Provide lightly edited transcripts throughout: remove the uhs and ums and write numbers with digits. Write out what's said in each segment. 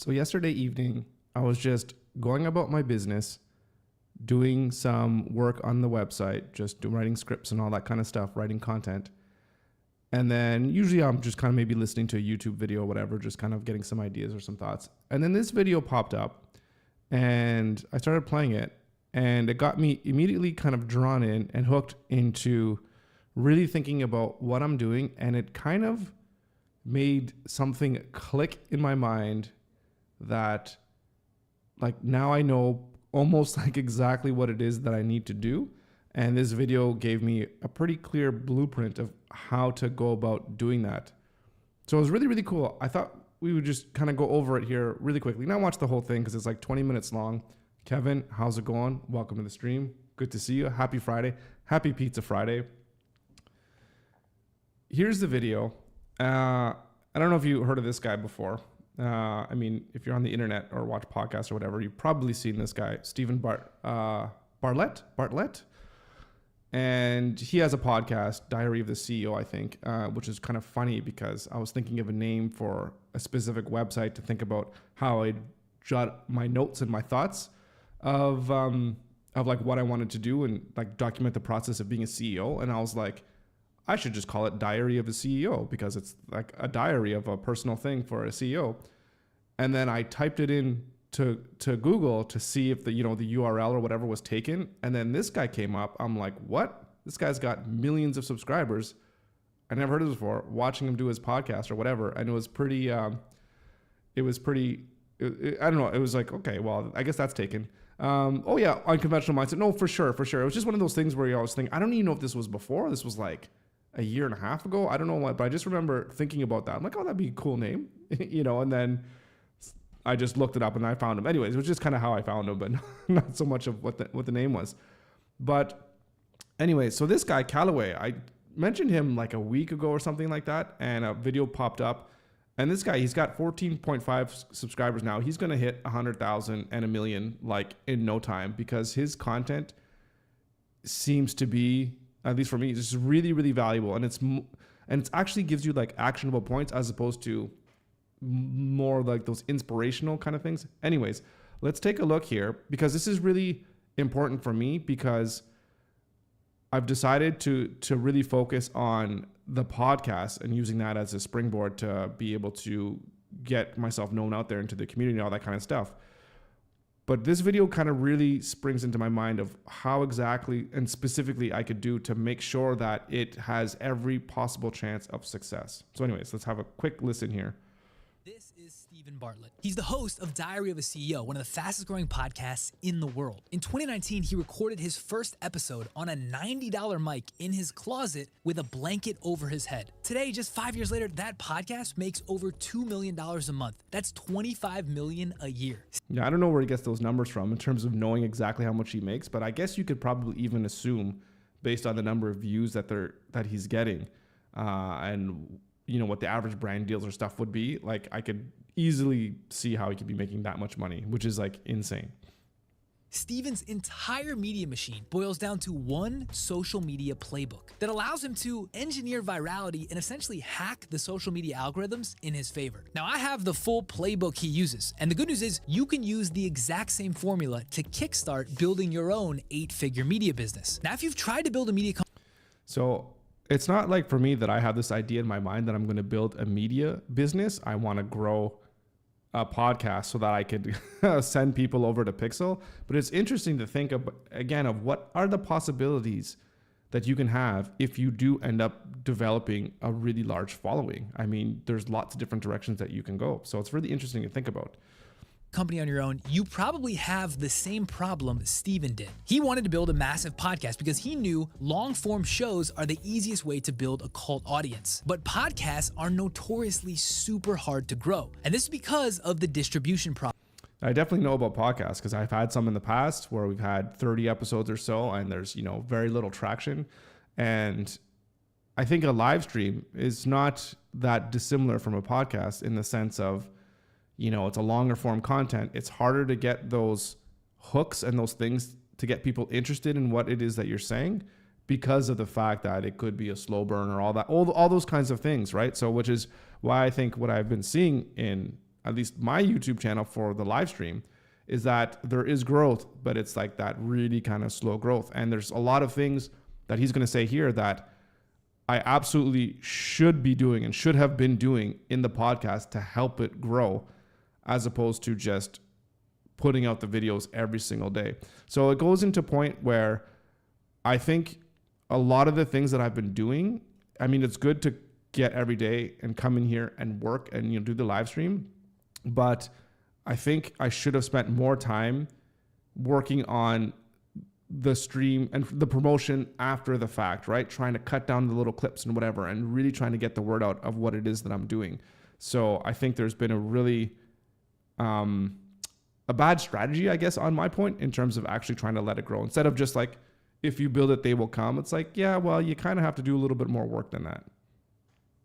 So yesterday evening, I was just going about my business, doing some work on the website, writing scripts and all that kind of stuff, writing content. And then usually I'm just kind of maybe listening to a YouTube video or whatever, just kind of getting some ideas or some thoughts. And then this video popped up and I started playing it, and it got me immediately kind of drawn in and hooked into really thinking about what I'm doing. And it kind of made something click in my mind that, like, now I know almost like exactly what it is that I need to do. And this video gave me a pretty clear blueprint of how to go about doing that. So it was really, really cool. I thought we would just kind of go over it here really quickly. Not watch the whole thing because it's like 20 minutes long. Kevin, how's it going? Welcome to the stream. Good to see you. Happy Friday. Happy Pizza Friday. Here's the video. I don't know if you heard of this guy before. I mean, if you're on the internet or watch podcasts or whatever, you've probably seen this guy, Stephen Bartlett. And he has a podcast, Diary of the CEO, I think, which is kind of funny because I was thinking of a name for a specific website to think about how I'd jot my notes and my thoughts of like what I wanted to do and like document the process of being a CEO. And I was like, I should just call it Diary of a CEO because it's like a diary of a personal thing for a CEO. And then I typed it in to Google to see if the URL or whatever was taken. And then this guy came up. I'm like, what? This guy's got millions of subscribers. I never heard of this before. Watching him do his podcast or whatever. And it was pretty, I don't know. It was like, okay, well, I guess that's taken. Oh yeah, unconventional mindset. No, for sure. It was just one of those things where you always think, I don't even know if this was before. This was like a year and a half ago. I don't know what, but I just remember thinking about that. I'm like, oh, that'd be a cool name, and then I just looked it up and I found him. Anyways, it was just kind of how I found him, but not so much of what the name was. But anyway, so this guy, Callaway, I mentioned him like a week ago or something like that, and a video popped up. And this guy, he's got 14.5 subscribers now. He's going to hit 100,000 and 1 million like in no time because his content seems to be, at least for me, just really, really valuable. And it's actually gives you like actionable points as opposed to more like those inspirational kind of things. Anyways, let's take a look here because this is really important for me because I've decided to really focus on the podcast and using that as a springboard to be able to get myself known out there into the community and all that kind of stuff. But this video kind of really springs into my mind of how exactly and specifically I could do to make sure that it has every possible chance of success. So anyways, let's have a quick listen here. This is Stephen Bartlett. He's the host of Diary of a CEO, one of the fastest growing podcasts in the world. In 2019, he recorded his first episode on a $90 mic in his closet with a blanket over his head. Today, just 5 years later, that podcast makes over $2 million a month. That's $25 million a year. Yeah, I don't know where he gets those numbers from in terms of knowing exactly how much he makes, but I guess you could probably even assume based on the number of views that he's getting, and what the average brand deals or stuff would be. Like, I could easily see how he could be making that much money, which is like insane. Stephen's entire media machine boils down to one social media playbook that allows him to engineer virality and essentially hack the social media algorithms in his favor. Now, I have the full playbook he uses, and the good news is you can use the exact same formula to kickstart building your own 8-figure media business. Now, if you've tried to build a media company, so it's not like for me that I have this idea in my mind that I'm going to build a media business. I want to grow a podcast so that I could send people over to Pixel. But it's interesting to think of, again, of what are the possibilities that you can have if you do end up developing a really large following. I mean, there's lots of different directions that you can go. So it's really interesting to think about. Company on your own, you probably have the same problem Stephen did. He wanted to build a massive podcast because he knew long-form shows are the easiest way to build a cult audience. But podcasts are notoriously super hard to grow. And this is because of the distribution problem. I definitely know about podcasts because I've had some in the past where we've had 30 episodes or so and there's, very little traction. And I think a live stream is not that dissimilar from a podcast in the sense of, it's a longer form content. It's harder to get those hooks and those things to get people interested in what it is that you're saying because of the fact that it could be a slow burn or all those kinds of things, right? So which is why I think what I've been seeing in at least my YouTube channel for the live stream, is that there is growth, but it's like that really kind of slow growth. And there's a lot of things that he's going to say here that I absolutely should be doing and should have been doing in the podcast to help it grow, as opposed to just putting out the videos every single day. So it goes into a point where I think a lot of the things that I've been doing, I mean, it's good to get every day and come in here and work and, you know, do the live stream, but I think I should have spent more time working on the stream and the promotion after the fact, right? Trying to cut down the little clips and whatever, and really trying to get the word out of what it is that I'm doing. So I think there's been a really, a bad strategy, I guess, on my point, in terms of actually trying to let it grow. Instead of just like, if you build it, they will come. It's like, yeah, well, you kind of have to do a little bit more work than that.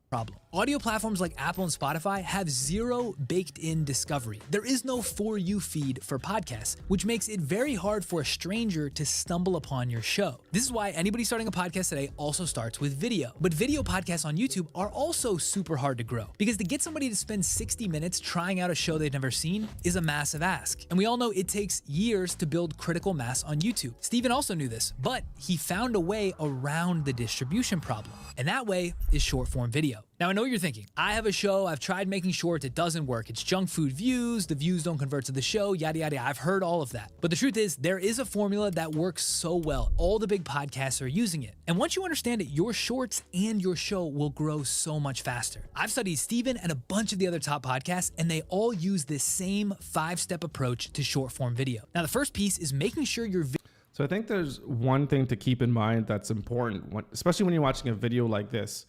Problem. Audio platforms like Apple and Spotify have zero baked-in discovery. There is no For You feed for podcasts, which makes it very hard for a stranger to stumble upon your show. This is why anybody starting a podcast today also starts with video. But video podcasts on YouTube are also super hard to grow, because to get somebody to spend 60 minutes trying out a show they've never seen is a massive ask. And we all know it takes years to build critical mass on YouTube. Steven also knew this, but he found a way around the distribution problem. And that way is short-form video. Now, I know what you're thinking. I have a show, I've tried making shorts, it doesn't work. It's junk food views, the views don't convert to the show, yada, yada, yada. I've heard all of that. But the truth is, there is a formula that works so well. All the big podcasts are using it. And once you understand it, your shorts and your show will grow so much faster. I've studied Steven and a bunch of the other top podcasts, and they all use this same 5-step approach to short form video. Now, the first piece is making sure your So I think there's one thing to keep in mind that's important, especially when you're watching a video like this.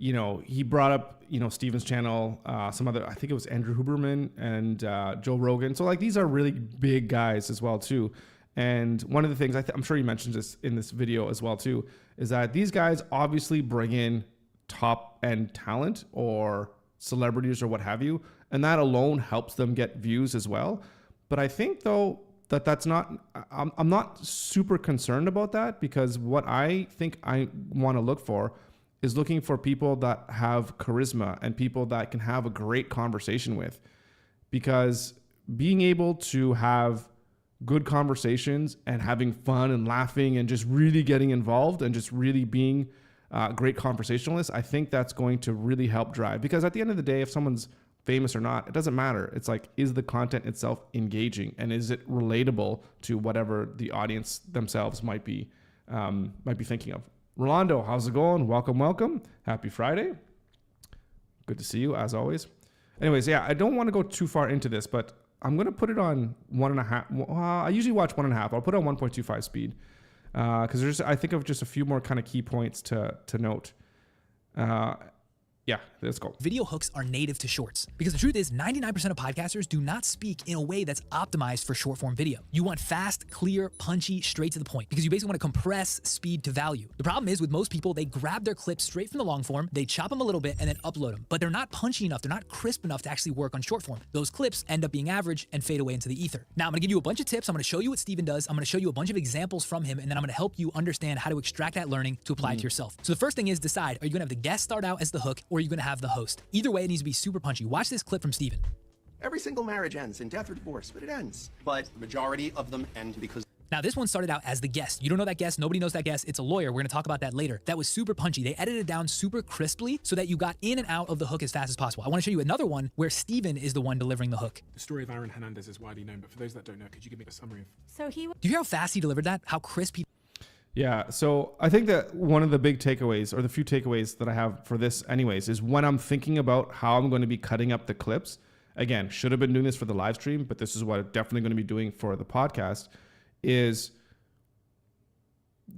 You know, he brought up, you know, Steven's channel, some other, I think it was Andrew Huberman and Joe Rogan. So like, these are really big guys as well too. And one of the things, I'm sure he mentions this in this video as well too, is that these guys obviously bring in top end talent or celebrities or what have you. And that alone helps them get views as well. But I think though, that's not, I'm not super concerned about that, because what I think I want to look for is looking for people that have charisma and people that can have a great conversation with. Because being able to have good conversations and having fun and laughing and just really getting involved and just really being great conversationalists, I think that's going to really help drive. Because at the end of the day, if someone's famous or not, it doesn't matter. It's like, is the content itself engaging, and is it relatable to whatever the audience themselves might be thinking of? Rolando, how's it going? Welcome. Happy Friday. Good to see you as always. Anyways, yeah, I don't want to go too far into this, but I'm going to put it on 1.5. I usually watch 1.5. I'll put it on 1.25 speed because there's, I think of just a few more kind of key points to note. Yeah, let's go. Video hooks are native to shorts, because the truth is 99% of podcasters do not speak in a way that's optimized for short form video. You want fast, clear, punchy, straight to the point, because you basically want to compress speed to value. The problem is with most people, they grab their clips straight from the long form, they chop them a little bit and then upload them, but they're not punchy enough, they're not crisp enough to actually work on short form. Those clips end up being average and fade away into the ether. Now I'm gonna give you a bunch of tips, I'm gonna show you what Steven does, I'm gonna show you a bunch of examples from him, and then I'm gonna help you understand how to extract that learning to apply it to yourself. So the first thing is decide, are you gonna have the guest start out as the hook, or are you gonna have the host? Either way, it needs to be super punchy. Watch this clip from Steven. Every single marriage ends in death or divorce, but it ends. But the majority of them end because... Now, this one started out as the guest. You don't know that guest. Nobody knows that guest. It's a lawyer. We're going to talk about that later. That was super punchy. They edited it down super crisply so that you got in and out of the hook as fast as possible. I want to show you another one where Steven is the one delivering the hook. The story of Aaron Hernandez is widely known, but for those that don't know, could you give me a summary of... Do you hear how fast he delivered that? How crisp he... Yeah, so I think that one of the big takeaways, or the few takeaways that I have for this anyways, is when I'm thinking about how I'm going to be cutting up the clips, again, should have been doing this for the live stream, but this is what I'm definitely going to be doing for the podcast, is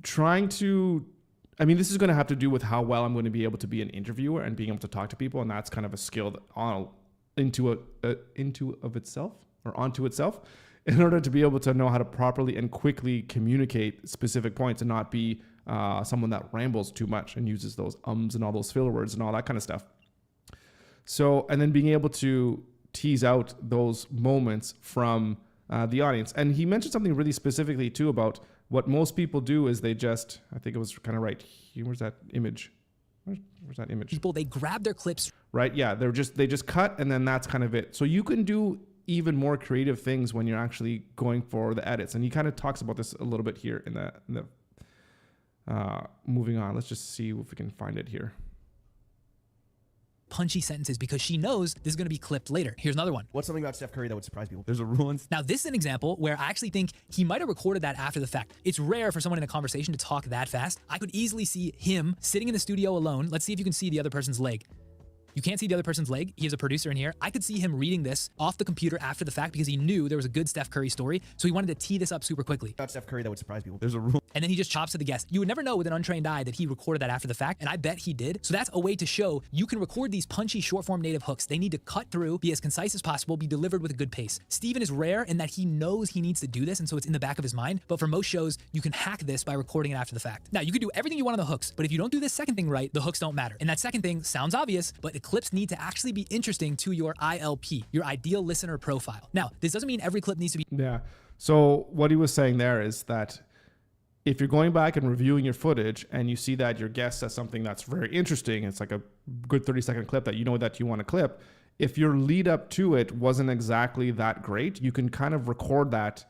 trying to, I mean, this is going to have to do with how well I'm going to be able to be an interviewer and being able to talk to people, and that's kind of a skill that onto itself, in order to be able to know how to properly and quickly communicate specific points and not be someone that rambles too much and uses those ums and all those filler words and all that kind of stuff. So, and then being able to tease out those moments from the audience. And he mentioned something really specifically too about what most people do is they just, I think it was kind of right. Where's that image? Where's that image? People, they grab their clips. right? Yeah, they just cut and then that's kind of it. So you can do even more creative things when you're actually going for the edits. And he kind of talks about this a little bit here in the moving on. Let's just see if we can find it here. Punchy sentences because she knows this is going to be clipped later. Here's another one. What's something about Steph Curry that would surprise people? There's a rule in... Now, this is an example where I actually think he might have recorded that after the fact. It's rare for someone in a conversation to talk that fast. I could easily see him sitting in the studio alone. Let's see if you can see the other person's leg. You can't see the other person's leg. He has a producer in here. I could see him reading this off the computer after the fact because he knew there was a good Steph Curry story. So he wanted to tee this up super quickly. About Steph Curry that would surprise people. There's a rule. And then he just chops to the guest. You would never know with an untrained eye that he recorded that after the fact, and I bet he did. So that's a way to show you can record these punchy short-form native hooks. They need to cut through, be as concise as possible, be delivered with a good pace. Steven is rare in that he knows he needs to do this, and so it's in the back of his mind. But for most shows, you can hack this by recording it after the fact. Now, you can do everything you want on the hooks, but if you don't do this second thing right, the hooks don't matter. And that second thing sounds obvious, but the clips need to actually be interesting to your ILP, your ideal listener profile. Now, this doesn't mean every clip needs to be... Yeah. So what he was saying there is that if you're going back and reviewing your footage and you see that your guest says something that's very interesting, it's like a good 30-second clip that you know that you want to clip. If your lead up to it wasn't exactly that great, you can kind of record that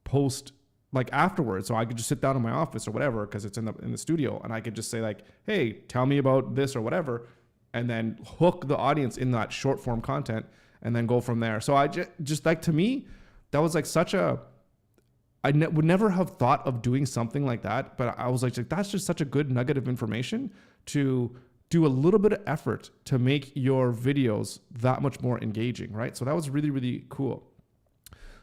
post like afterwards. So I could just sit down in my office or whatever, because it's in the studio, and I could just say like, hey, tell me about this or whatever, and then hook the audience in that short form content and then go from there. So I just like, to me, that was like such a, would never have thought of doing something like that, but I was like, that's just such a good nugget of information to do a little bit of effort to make your videos that much more engaging, right? So that was really, really cool.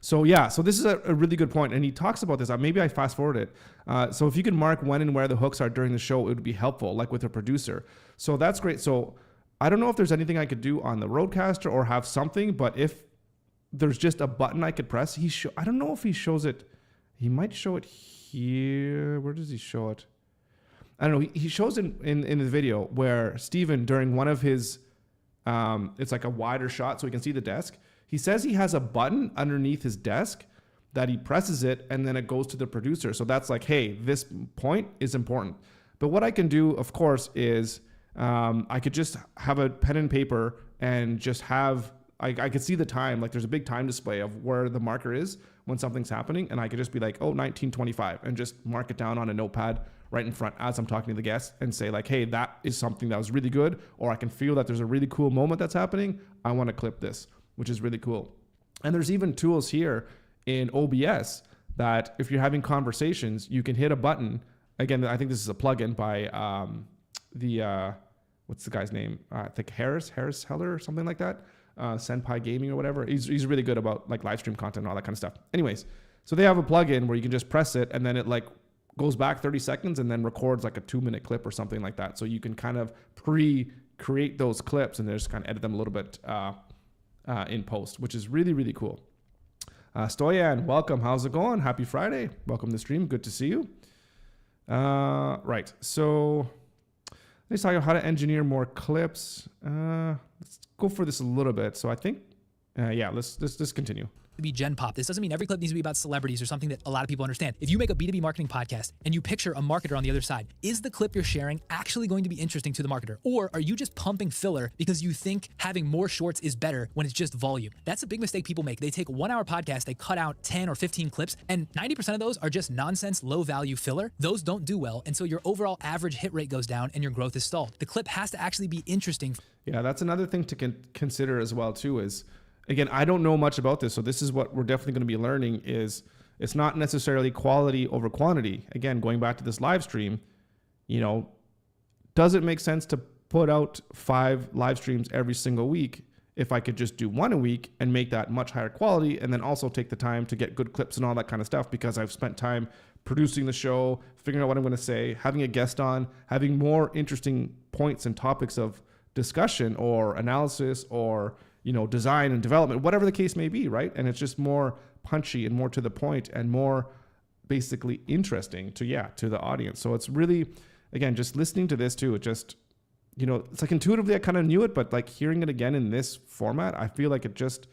So yeah, so this is a really good point. And he talks about this. Maybe I fast forward it. So if you can mark when and where the hooks are during the show, it would be helpful, like with a producer. So that's great. So I don't know if there's anything I could do on the Rodecaster or have something, but if there's just a button I could press, I don't know if he shows it. He might show it here. Where does he show it? I don't know. He shows in the video where Steven, during one of his, it's like a wider shot so he can see the desk. He says he has a button underneath his desk that he presses it and then it goes to the producer. So that's like, hey, this point is important. But what I can do, of course, is I could just have a pen and paper and just have, I could see the time, like there's a big time display of where the marker is when something's happening. And I could just be like, oh, 1925, and just mark it down on a notepad right in front as I'm talking to the guest and say like, hey, that is something that was really good. Or I can feel that there's a really cool moment that's happening. I want to clip this, which is really cool. And there's even tools here in OBS that if you're having conversations, you can hit a button. Again, I think this is a plugin by what's the guy's name? I think Harris Heller or something like that. Senpai Gaming or whatever. He's really good about like live stream content and all that kind of stuff. Anyways, so they have a plugin where you can just press it and then it like goes back 30 seconds and then records like a 2-minute clip or something like that. So you can kind of pre-create those clips and just kind of edit them a little bit in post, which is really, really cool. Stoyan, welcome. How's it going? Happy Friday. Welcome to the stream. Good to see you. Right. So let's talk about how to engineer more clips. Let's go for this a little bit. So I think, let's continue. To be Gen Pop. This doesn't mean every clip needs to be about celebrities or something that a lot of people understand. If you make a B2B marketing podcast and you picture a marketer on the other side, is the clip you're sharing actually going to be interesting to the marketer? Or are you just pumping filler because you think having more shorts is better when it's just volume? That's a big mistake people make. They take 1 hour podcast, they cut out 10 or 15 clips, and 90% of those are just nonsense, low value filler. Those don't do well. And so your overall average hit rate goes down and your growth is stalled. The clip has to actually be interesting. Yeah, that's another thing to consider as well too is, again, I don't know much about this, so this is what we're definitely going to be learning is it's not necessarily quality over quantity. Again, going back to this live stream, does it make sense to put out 5 live streams every single week if I could just do 1 a week and make that much higher quality and then also take the time to get good clips and all that kind of stuff because I've spent time producing the show, figuring out what I'm going to say, having a guest on, having more interesting points and topics of discussion or analysis or design and development, whatever the case may be, right? And it's just more punchy and more to the point and more basically interesting to the audience. So it's really, again, just listening to this too, it just, it's like intuitively I kind of knew it, but like hearing it again in this format, I feel like it just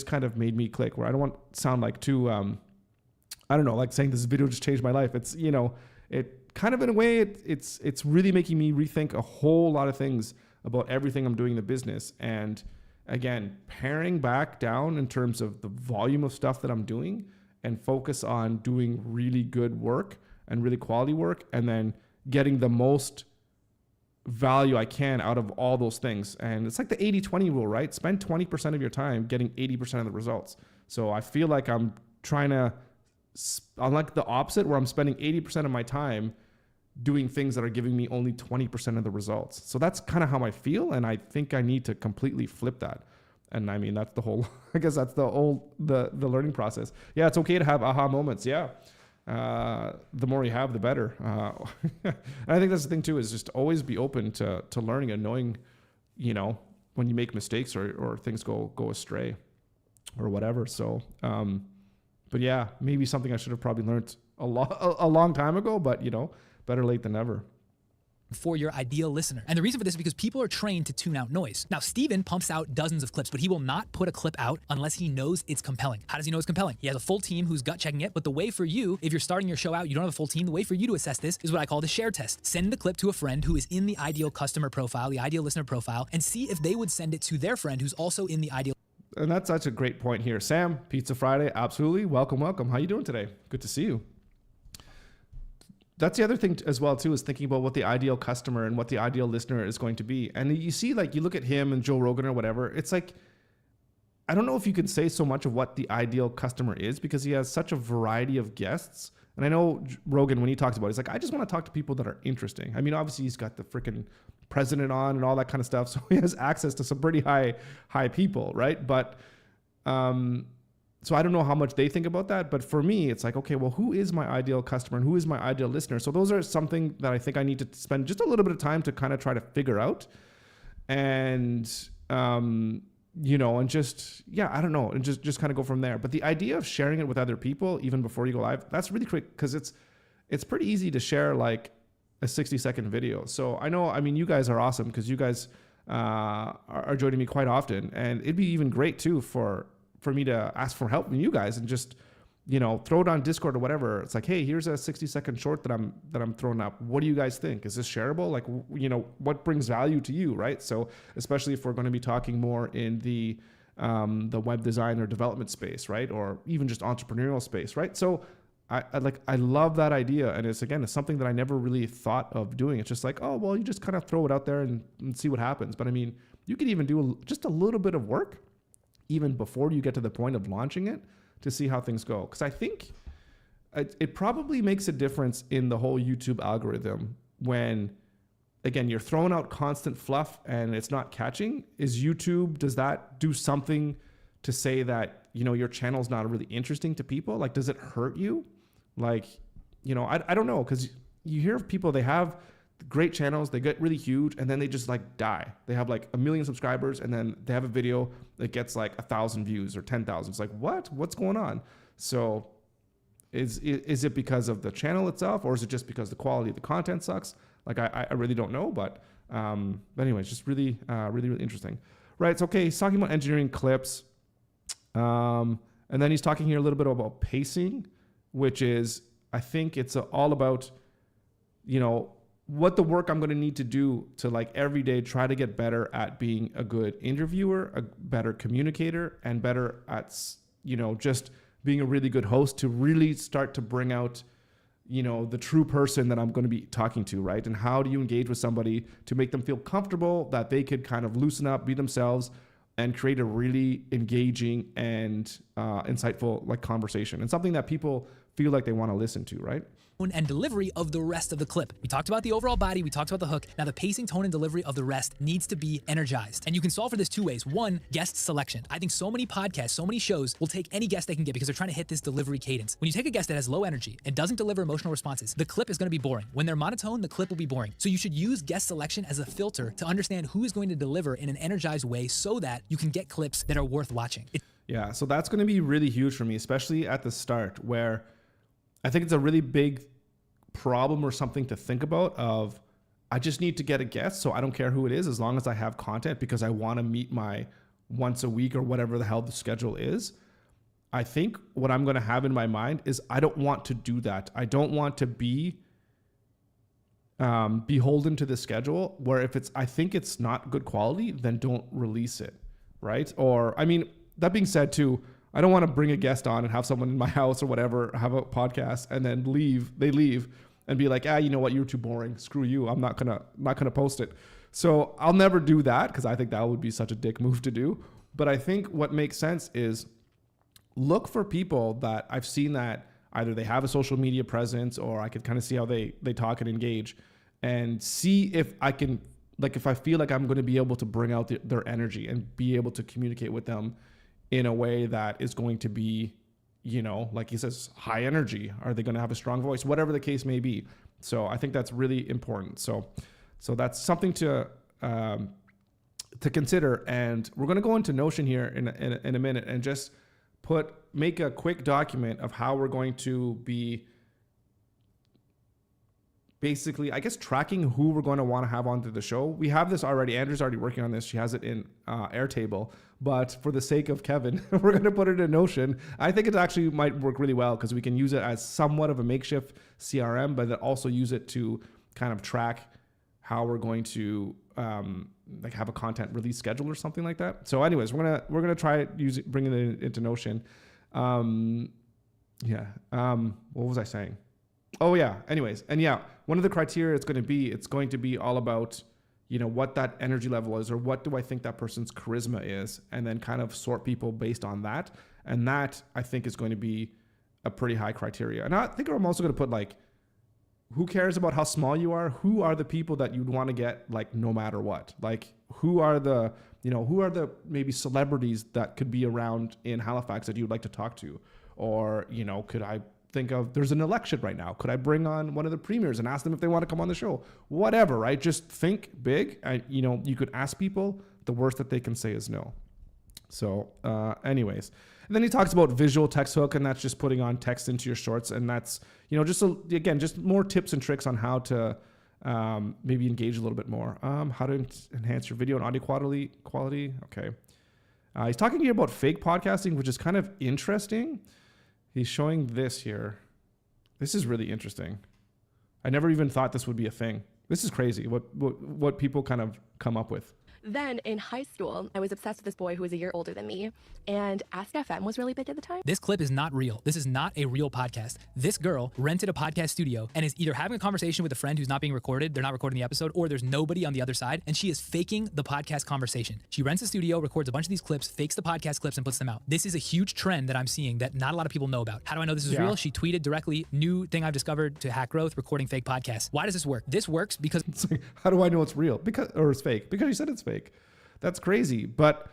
kind of made me click where I don't want to sound like too, I don't know, like saying this video just changed my life. It's, it kind of in a way, it's really making me rethink a whole lot of things about everything I'm doing in the business. And again, paring back down in terms of the volume of stuff that I'm doing and focus on doing really good work and really quality work, and then getting the most value I can out of all those things. And it's like the 80-20 rule, right? Spend 20% of your time getting 80% of the results. So I feel like I'm trying to, unlike the opposite, where I'm spending 80% of my time doing things that are giving me only 20% of the results. So that's kind of how I feel. And I think I need to completely flip that. And I mean, that's the whole, I guess that's the learning process. Yeah, it's okay to have aha moments. Yeah. The more you have, the better. And I think that's the thing too, is just always be open to learning and knowing, when you make mistakes or things go astray or whatever. So, but yeah, maybe something I should have probably learned a long time ago, but better late than never. For your ideal listener. And the reason for this is because people are trained to tune out noise. Now, Steven pumps out dozens of clips, but he will not put a clip out unless he knows it's compelling. How does he know it's compelling? He has a full team who's gut checking it, but the way for you, if you're starting your show out, you don't have a full team, the way for you to assess this is what I call the share test. Send the clip to a friend who is in the ideal customer profile, the ideal listener profile, and see if they would send it to their friend who's also in the ideal. And that's such a great point here. Sam, Pizza Friday, absolutely. Welcome. How you doing today? Good to see you. That's the other thing as well too, is thinking about what the ideal customer and what the ideal listener is going to be. And you see, like, you look at him and Joe Rogan or whatever, it's like, I don't know if you can say so much of what the ideal customer is, because he has such a variety of guests. And I know Rogan, when he talks about it, he's like, I just want to talk to people that are interesting. I mean, obviously he's got the freaking president on and all that kind of stuff. So he has access to some pretty high people, right? But, so I don't know how much they think about that, but for me, it's like, okay, well, who is my ideal customer and who is my ideal listener? So those are something that I think I need to spend just a little bit of time to kind of try to figure out. And, and just, I don't know, and just kind of go from there. But the idea of sharing it with other people, even before you go live, that's really quick, because it's pretty easy to share like a 60-second video. So you guys are awesome, because you guys are joining me quite often, and it'd be even great too for me to ask for help from you guys and just, throw it on Discord or whatever. It's like, hey, here's a 60-second short that I'm throwing up. What do you guys think? Is this shareable? Like, what brings value to you, right? So especially if we're going to be talking more in the web design or development space, right? Or even just entrepreneurial space, right? So I love that idea. And it's something that I never really thought of doing. It's just like, oh, well, you just kind of throw it out there and see what happens. But I mean, you could even do just a little bit of work even before you get to the point of launching it, to see how things go. Because I think it probably makes a difference in the whole YouTube algorithm when, again, you're throwing out constant fluff and it's not catching. Does that do something to say that, your channel's not really interesting to people? Like, does it hurt you? Like, I don't know, because you hear of people, they have great channels, they get really huge, and then they just like die. They have like 1 million subscribers, and then they have a video that gets like 1,000 views or 10,000. It's like, what's going on? So is it because of the channel itself, or is it just because the quality of the content sucks? Like, I really don't know, but anyways, just really interesting. Right. So, okay. He's talking about engineering clips. And then he's talking here a little bit about pacing, which is, I think it's all about, what the work I'm going to need to do to, like, every day try to get better at being a good interviewer, a better communicator, and better at, just being a really good host, to really start to bring out, the true person that I'm going to be talking to, right? And how do you engage with somebody to make them feel comfortable, that they could kind of loosen up, be themselves, and create a really engaging and insightful, like, conversation, and something that people feel like they want to listen to, right? And delivery of the rest of the clip. We talked about the overall body, we talked about the hook. Now the pacing, tone, and delivery of the rest needs to be energized. And you can solve for this two ways. One, guest selection. I think so many podcasts, so many shows will take any guest they can get because they're trying to hit this delivery cadence. When you take a guest that has low energy and doesn't deliver emotional responses, the clip is going to be boring. When they're monotone, the clip will be boring. So you should use guest selection as a filter to understand who is going to deliver in an energized way, so that you can get clips that are worth watching. Yeah, so that's going to be really huge for me, especially at the start, where I think it's a really big problem or something to think about of, I just need to get a guest, so I don't care who it is, as long as I have content, because I want to meet my once a week or whatever the hell the schedule is. I think what I'm going to have in my mind is, I don't want to do that. I don't want to be beholden to the schedule where if I think it's not good quality, then don't release it. Right. Or, I mean, that being said too, I don't want to bring a guest on and have someone in my house or whatever, have a podcast and then they leave and be like, you know what? You're too boring. Screw you. I'm not going to post it. So I'll never do that because I think that would be such a dick move to do. But I think what makes sense is look for people that I've seen that either they have a social media presence or I could kind of see how they talk and engage and see if I can, like, if I feel like I'm going to be able to bring out their energy and be able to communicate with them in a way that is going to be, you know, like he says, high energy. Are they going to have a strong voice? Whatever the case may be. So I think that's really important. So that's something to consider. And we're going to go into Notion here in a minute and just make a quick document of how we're going to be basically, I guess, tracking who we're going to want to have onto the show. We have this already. Andrew's already working on this. She has it in Airtable. But for the sake of Kevin, we're going to put it in Notion. I think it actually might work really well because we can use it as somewhat of a makeshift CRM, but then also use it to kind of track how we're going to like have a content release schedule or something like that. So anyways, we're gonna try bringing it into Notion. What was I saying? Oh yeah. Anyways, and yeah, one of the criteria it's going to be all about, you know, what that energy level is or what do I think that person's charisma is, and then kind of sort people based on that. And that I think is going to be a pretty high criteria. And I think I'm also going to put like, who cares about how small you are? Who are the people that you'd want to get, like, no matter what? Like, who are the maybe celebrities that could be around in Halifax that you'd like to talk to? Or, you know, could I think of, there's an election right now. Could I bring on one of the premiers and ask them if they want to come on the show? Whatever, right? Just think big. You could ask people. The worst that they can say is no. So anyways. And then he talks about visual text hook, and that's just putting on text into your shorts. And that's, you know, just more tips and tricks on how to maybe engage a little bit more. How to enhance your video and audio quality. Okay. He's talking here about fake podcasting, which is kind of interesting. He's showing this here. This is really interesting. I never even thought this would be a thing. This is crazy what people kind of come up with. Then in high school, I was obsessed with this boy who was a year older than me, and Ask FM was really big at the time. This clip is not real. This is not a real podcast. This girl rented a podcast studio and is either having a conversation with a friend who's not being recorded, they're not recording the episode, or there's nobody on the other side, and she is faking the podcast conversation. She rents a studio, records a bunch of these clips, fakes the podcast clips, and puts them out. This is a huge trend that I'm seeing that not a lot of people know about. How do I know this is real? She tweeted directly, new thing I've discovered to hack growth, recording fake podcasts. Why does this work? This works because... It's like, how do I know it's real? Or it's fake? Because you said it's fake. That's crazy. But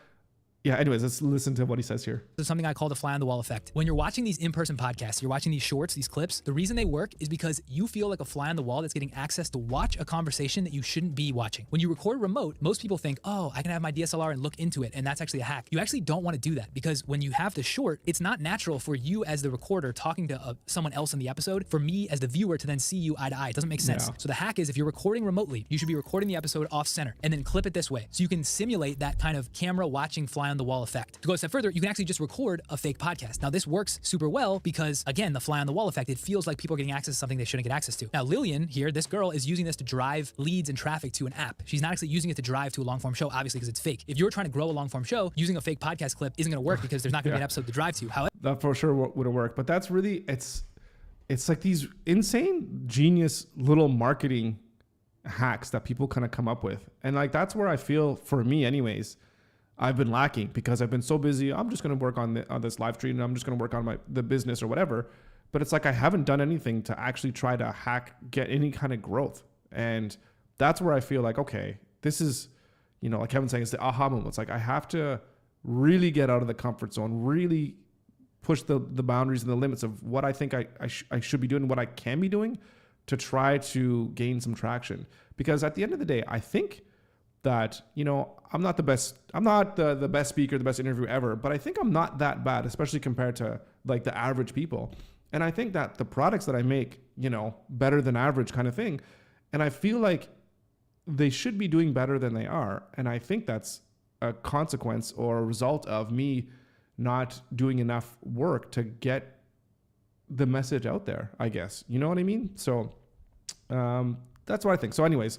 yeah, anyways, let's listen to what he says here. There's something I call the fly on the wall effect. When you're watching these in-person podcasts, you're watching these shorts, these clips, the reason they work is because you feel like a fly on the wall that's getting access to watch a conversation that you shouldn't be watching. When you record remote, most people think, oh, I can have my DSLR and look into it, and that's actually a hack. You actually don't want to do that because when you have the short, it's not natural for you as the recorder talking to someone else in the episode, for me as the viewer to then see you eye to eye. It doesn't make sense. Yeah. So the hack is if you're recording remotely, you should be recording the episode off center and then clip it this way. So you can simulate that kind of camera watching fly on the wall effect. To go a step further, you can actually just record a fake podcast. Now this works super well because, again, the fly on the wall effect, it feels like people are getting access to something they shouldn't get access to. Now Lillian here, this girl, is using this to drive leads and traffic to an app. She's not actually using it to drive to a long form show, obviously, because it's fake. If you're trying to grow a long form show, using a fake podcast clip isn't going to work because there's not going to be an episode to drive to. However, that for sure would have worked. But that's really, it's like these insane, genius little marketing hacks that people kind of come up with. And like, that's where I feel, for me anyways, I've been lacking because I've been so busy. I'm just going to work on this live stream and I'm just going to work on the business or whatever. But it's like I haven't done anything to actually try to get any kind of growth. And that's where I feel like, okay, this is, you know, like Kevin's saying, it's the aha moment. It's like I have to really get out of the comfort zone, really push the boundaries and the limits of what I think I should be doing, what I can be doing to try to gain some traction. Because at the end of the day, I think that, you know, I'm not the best speaker, the best interviewer ever, but I think I'm not that bad, especially compared to like the average people. And I think that the products that I make, you know, better than average kind of thing. And I feel like they should be doing better than they are. And I think that's a consequence or a result of me not doing enough work to get the message out there, I guess. You know what I mean? So That's what I think. So anyways,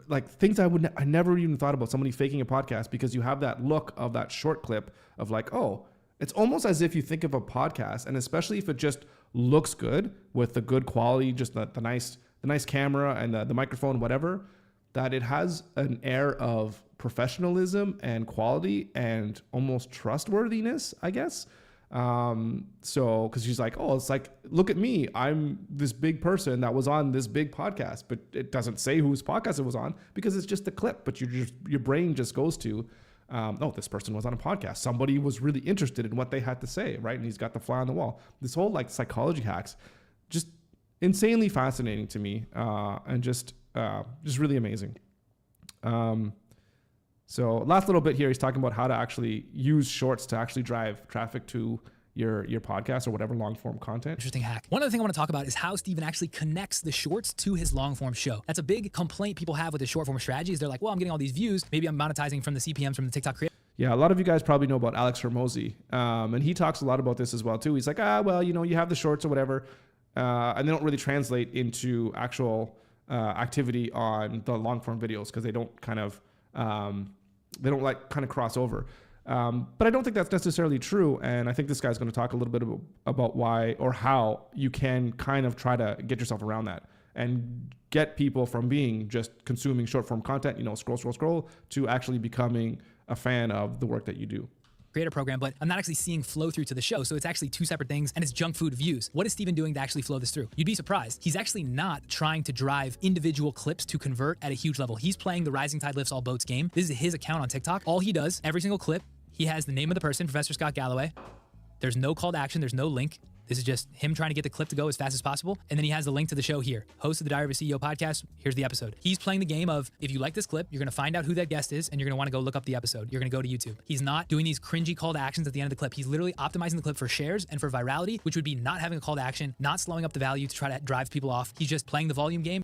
like things I never even thought about somebody faking a podcast, because you have that look of that short clip of like, oh, it's almost as if you think of a podcast, and especially if it just looks good with the good quality, just the nice camera and the microphone, whatever, that it has an air of professionalism and quality and almost trustworthiness, I guess. So, cause she's like, oh, it's like, look at me. I'm this big person that was on this big podcast, but it doesn't say whose podcast it was on because it's just a clip, but your brain just goes to, oh, this person was on a podcast. Somebody was really interested in what they had to say, right? And he's got the fly on the wall. This whole like psychology hacks, just insanely fascinating to me, and just really amazing. So last little bit here, he's talking about how to actually use shorts to actually drive traffic to your podcast or whatever long form content. Interesting hack. One other thing I want to talk about is how Steven actually connects the shorts to his long form show. That's a big complaint people have with the short form strategy is they're like, well, I'm getting all these views. Maybe I'm monetizing from the CPMs from the TikTok creator. Yeah, a lot of you guys probably know about Alex Hormozi, and he talks a lot about this as well too. He's like, well, you have the shorts or whatever, and they don't really translate into actual activity on the long form videos because they don't kind of cross over. But I don't think that's necessarily true. And I think this guy's going to talk a little bit about why or how you can kind of try to get yourself around that and get people from being just consuming short form content, scroll, to actually becoming a fan of the work that you do. Creator program, but I'm not actually seeing flow through to the show. So it's actually two separate things and it's junk food views. What is Steven doing to actually flow this through? You'd be surprised. He's actually not trying to drive individual clips to convert at a huge level. He's playing the rising tide lifts all boats game. This is his account on TikTok. All he does, every single clip, he has the name of the person, Professor Scott Galloway. There's no call to action. There's no link. This is just him trying to get the clip to go as fast as possible. And then he has the link to the show here. Host of the Diary of a CEO podcast. Here's the episode. He's playing the game of, if you like this clip, you're going to find out who that guest is and you're going to want to go look up the episode. You're going to go to YouTube. He's not doing these cringy call to actions at the end of the clip. He's literally optimizing the clip for shares and for virality, which would be not having a call to action, not slowing up the value to try to drive people off. He's just playing the volume game.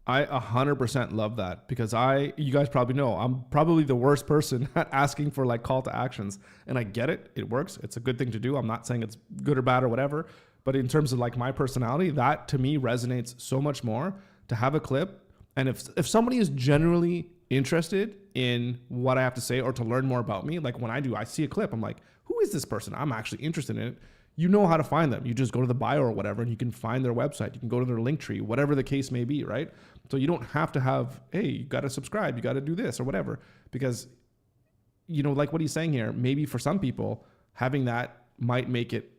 I 100% love that because you guys probably know, I'm probably the worst person at asking for like call to actions, and I get it. It works. It's a good thing to do. I'm not saying it's good or bad or whatever, but in terms of like my personality, that to me resonates so much more to have a clip. And if somebody is generally interested in what I have to say or to learn more about me, like when I see a clip, I'm like, who is this person? I'm actually interested in it. You know how to find them. You just go to the bio or whatever, and you can find their website. You can go to their link tree, whatever the case may be, right? So you don't have to have, hey, you got to subscribe, you got to do this or whatever, because, like what he's saying here, maybe for some people, having that might make it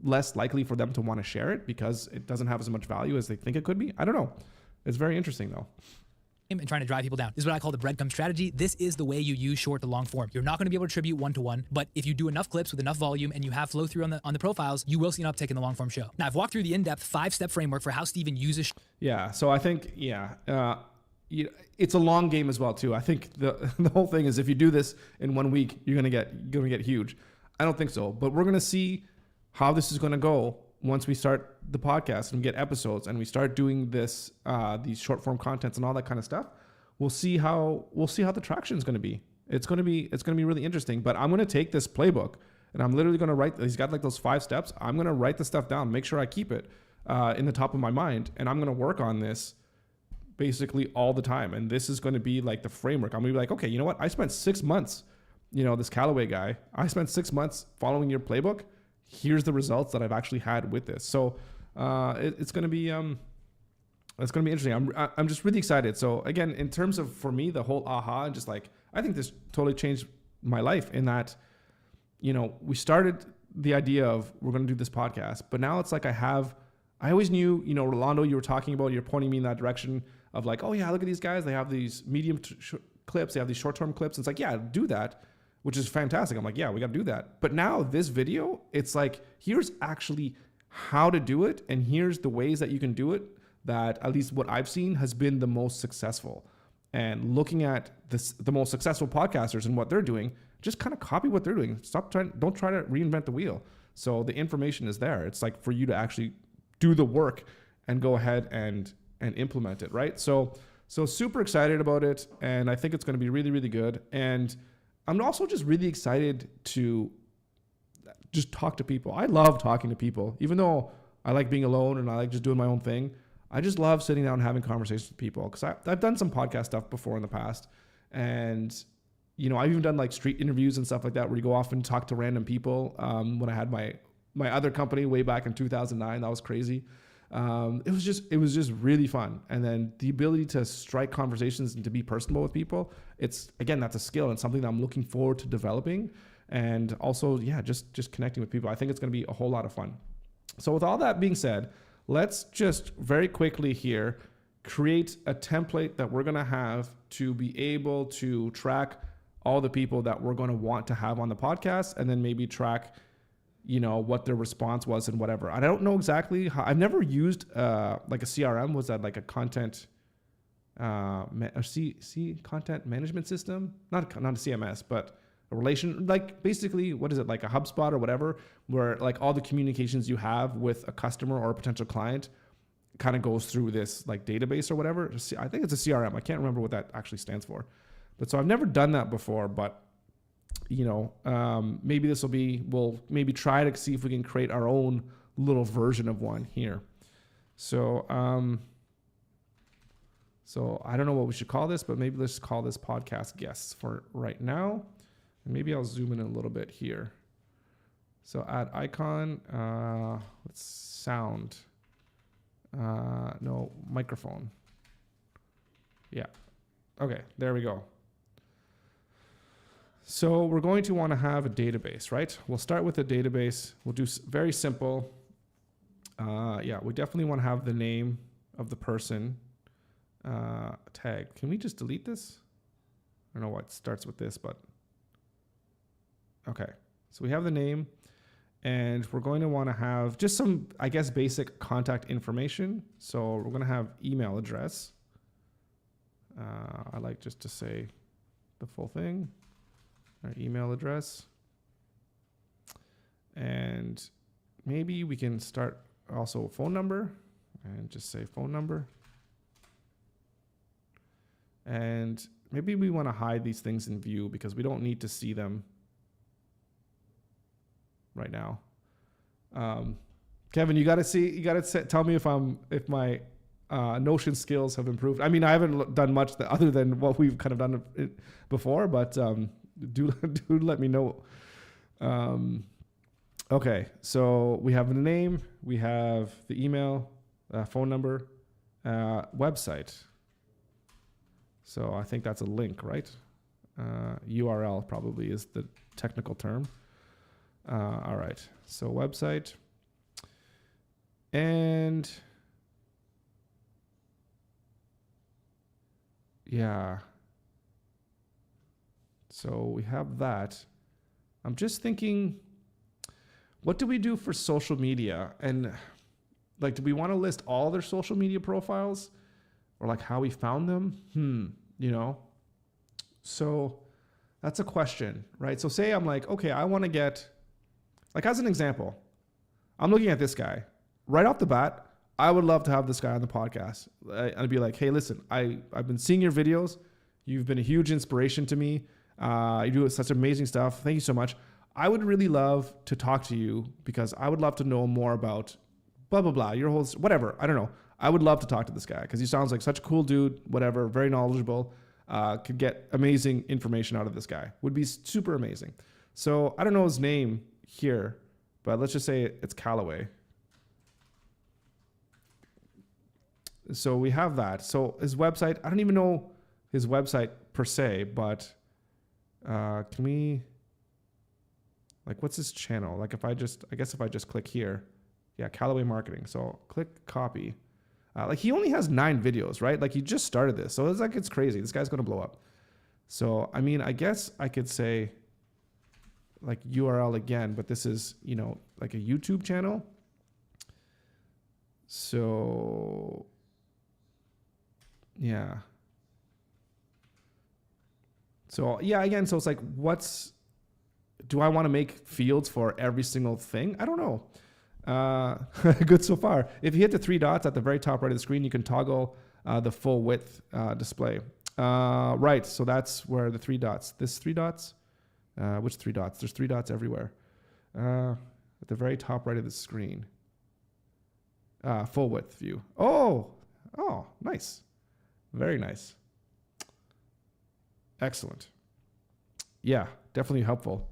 less likely for them to want to share it because it doesn't have as much value as they think it could be. I don't know. It's very interesting though. And trying to drive people down. This is what I call the breadcrumb strategy. This is the way you use short to long form. You're not going to be able to attribute one-to-one, but if you do enough clips with enough volume and you have flow through on the profiles, you will see an uptick in the long form show. Now, I've walked through the in-depth 5-step framework for how Steven uses. Yeah. So I think, it's a long game as well too. I think the whole thing is if you do this in 1 week, you're going to get huge. I don't think so, but we're going to see how this is going to go once we start the podcast and get episodes and we start doing this, these short form contents and all that kind of stuff. We'll see how the traction is going to be. It's going to be really interesting, but I'm going to take this playbook and I'm literally going to write, he's got like those 5 steps. I'm going to write the stuff down, make sure I keep it in the top of my mind. And I'm going to work on this basically all the time. And this is going to be like the framework. I'm going to be like, okay, you know what? I spent 6 months, this Callaway guy, I spent 6 months following your playbook. Here's the results that I've actually had with this. So it's going to be interesting. I'm just really excited. So again, in terms of, for me, the whole aha, and just like, I think this totally changed my life in that, we started the idea of we're going to do this podcast, but now it's like I always knew, Rolando, you were talking about, you're pointing me in that direction of like, oh yeah, look at these guys. They have these medium clips. They have these short-term clips. It's like, yeah, do that, which is fantastic. I'm like, yeah, we got to do that. But now this video, it's like, here's actually how to do it. And here's the ways that you can do it that, at least what I've seen, has been the most successful. And looking at the most successful podcasters and what they're doing, just kind of copy what they're doing. Don't try to reinvent the wheel. So the information is there. It's like for you to actually do the work and go ahead and implement it, right? So super excited about it. And I think it's going to be really, really good. And I'm also just really excited to just talk to people. I love talking to people, even though I like being alone and I like just doing my own thing. I just love sitting down and having conversations with people, because I've done some podcast stuff before in the past, and you know, I've even done like street interviews and stuff like that, where you go off and talk to random people. When I had my other company way back in 2009, that was crazy. It was just really fun. And then the ability to strike conversations and to be personable with people, that's a skill and something that I'm looking forward to developing. And also, just connecting with people. I think it's going to be a whole lot of fun. So with all that being said, let's just very quickly here create a template that we're going to have to be able to track all the people that we're going to want to have on the podcast, and then maybe track, you know, what their response was and whatever. I don't know exactly how. I've never used like a CRM. Was that like a content content management system? Not a CMS, but a relation, like basically, what is it, like a HubSpot or whatever, where like all the communications you have with a customer or a potential client kind of goes through this like database or whatever. I think it's a CRM. I can't remember what that actually stands for. But so I've never done that before, but you know, maybe we'll maybe try to see if we can create our own little version of one here. So, so I don't know what we should call this, but maybe let's call this podcast guests for right now. And maybe I'll zoom in a little bit here. So add icon, let's sound, no, microphone. Yeah. Okay, there we go. So we're going to want to have a database, right? We'll start with a database. We'll do very simple. We definitely want to have the name of the person tag. Can we just delete this? I don't know what starts with this, but okay. So we have the name, and we're going to want to have just some, I guess, basic contact information. So we're going to have email address. I like just to say the full thing. Our email address. And maybe we can start also a phone number and just say phone number. And maybe we want to hide these things in view because we don't need to see them right now. Kevin, you got to tell me if my Notion skills have improved. I mean, I haven't done much other than what we've kind of done before, but do let me know. Okay, so we have the name, we have the email, phone number, website. So I think that's a link, right? URL probably is the technical term. All right, so website. And yeah. So we have that. I'm just thinking, what do we do for social media? And like, do we want to list all their social media profiles or like how we found them? You know? So that's a question, right? So say I'm like, okay, I want to get, like as an example, I'm looking at this guy. Right off the bat, I would love to have this guy on the podcast. I'd be like, hey, listen, I've been seeing your videos. You've been a huge inspiration to me. You do such amazing stuff. Thank you so much. I would really love to talk to you because I would love to know more about blah, blah, blah, your whole, whatever. I don't know. I would love to talk to this guy because he sounds like such a cool dude, whatever, very knowledgeable, could get amazing information out of this guy. Would be super amazing. So I don't know his name here, but let's just say it's Callaway. So we have that. So his website, I don't even know his website per se, but can we, like, what's his channel? Like if I just click here, yeah, Callaway Marketing. So click copy. Like he only has 9 videos, right? Like he just started this. So it's like, it's crazy. This guy's going to blow up. So, I mean, I guess I could say like URL again, but this is, you know, like a YouTube channel. So yeah. So yeah, again, so it's like, do I want to make fields for every single thing? I don't know. Good so far. If you hit the 3 dots at the very top right of the screen, you can toggle the full width display. Right, so that's where the 3 dots. This 3 dots? Which 3 dots? There's 3 dots everywhere. At the very top right of the screen. Full width view. Oh, Oh, nice. Very nice. Excellent. Yeah, definitely helpful.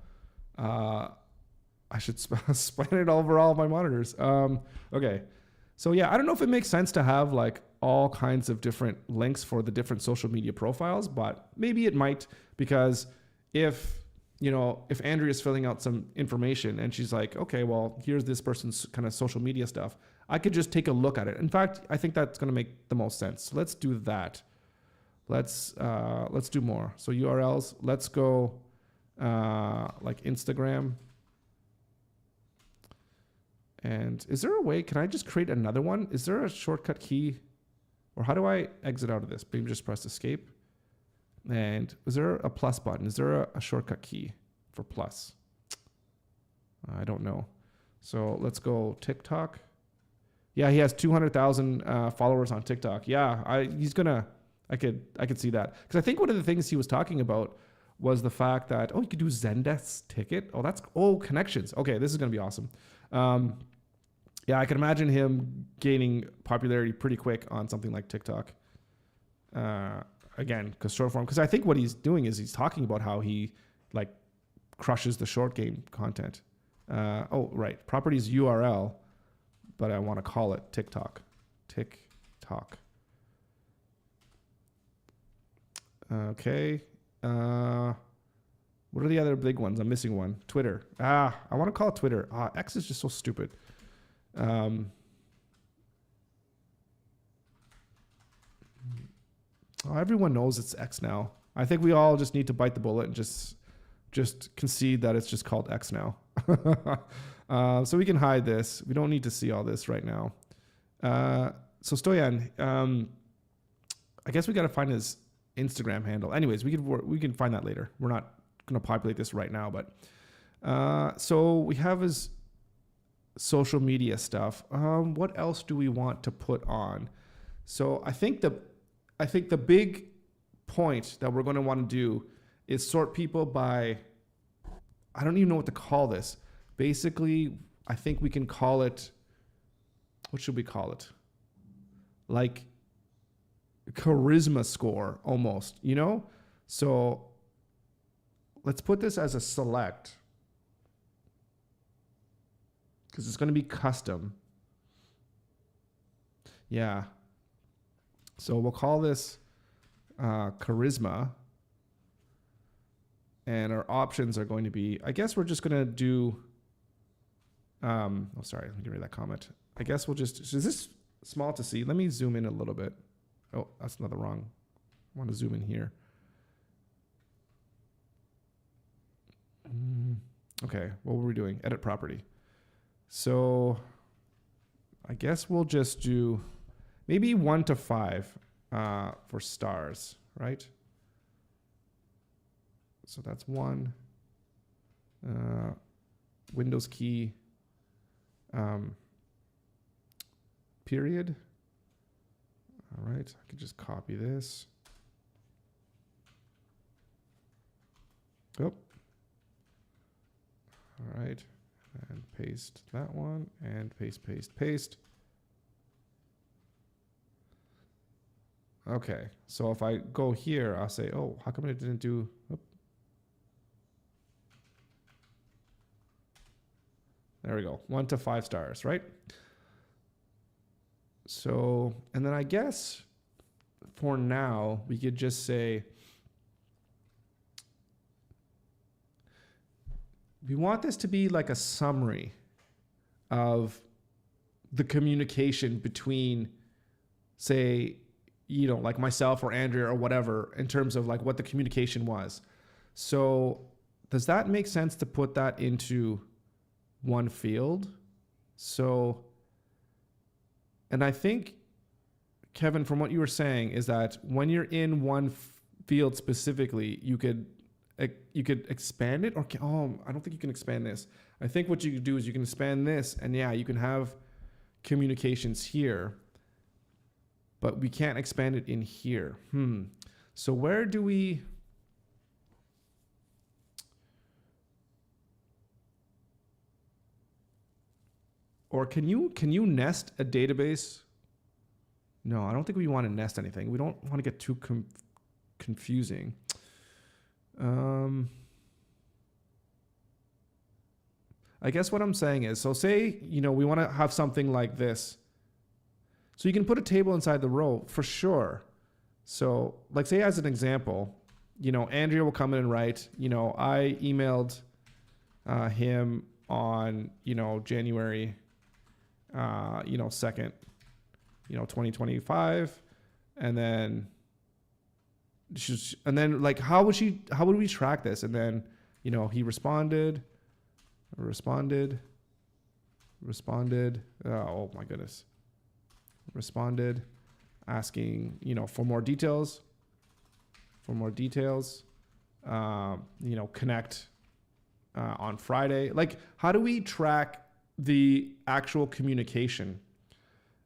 I should span it over all my monitors. Okay. So yeah, I don't know if it makes sense to have like all kinds of different links for the different social media profiles, but maybe it might, because if Andrea's filling out some information and she's like, okay, well, here's this person's kind of social media stuff, I could just take a look at it. In fact, I think that's going to make the most sense. So let's do that. Let's do more. So URLs, let's go like Instagram. And is there a way, can I just create another one? Is there a shortcut key? Or how do I exit out of this? Maybe just press escape. And is there a plus button? Is there a shortcut key for plus? I don't know. So let's go TikTok. Yeah, he has 200,000 followers on TikTok. Yeah, I could see that. Because I think one of the things he was talking about was the fact that, you could do Zendesk ticket. Connections. Okay, this is going to be awesome. Yeah, I can imagine him gaining popularity pretty quick on something like TikTok. Again, because short form. Because I think what he's doing is he's talking about how he like crushes the short game content. Right. Properties URL, but I want to call it TikTok. TikTok. Okay. What are the other big ones? I'm missing one. Twitter. I want to call it Twitter. X is just so stupid. Everyone knows it's X now. I think we all just need to bite the bullet and just concede that it's just called X now. So we can hide this. We don't need to see all this right now. So Stoyan, I guess we got to find his Instagram handle. Anyways, we can find that later. We're not going to populate this right now, but so we have his social media stuff. What else do we want to put on? So I think the big point that we're going to want to do is sort people by, I don't even know what to call this. Basically, I think we can call it, what should we call it? Like charisma score almost, So let's put this as a select, because it's going to be custom. Yeah. So we'll call this charisma. And our options are going to be, I guess we're just going to do, sorry, let me get rid of that comment. I guess we'll just, is this small to see? Let me zoom in a little bit. Oh, that's another wrong. I want to zoom in here. Okay, what were we doing? Edit property. So I guess we'll just do maybe 1 to 5 for stars, right? So that's 1. Windows key, period. All right, I could just copy this. Oh. All right, and paste that one, and paste, paste, paste. Okay, so if I go here, I'll say, oh, how come it didn't do, there we go, 1 to 5 stars, right? So, and then I guess for now, we could just say, we want this to be like a summary of the communication between, say, like myself or Andrea or whatever, in terms of like what the communication was. So does that make sense to put that into one field? So, and I think, Kevin, from what you were saying, is that when you're in one field specifically, you could expand it, or I don't think you can expand this. I think what you could do is you can expand this, and yeah, you can have communications here, but we can't expand it in here. So where do we? Or can you nest a database No, I don't think we want to nest anything. We don't want to get too confusing. I guess what I'm saying is, so say, we want to have something like this. So you can put a table inside the row for sure. So like say as an example, Andrea will come in and write, I emailed him on, January, 2nd, 2025. And then like, how would we track this? And then, he responded. Oh my goodness. Responded asking, for more details, connect on Friday. Like, how do we track the actual communication?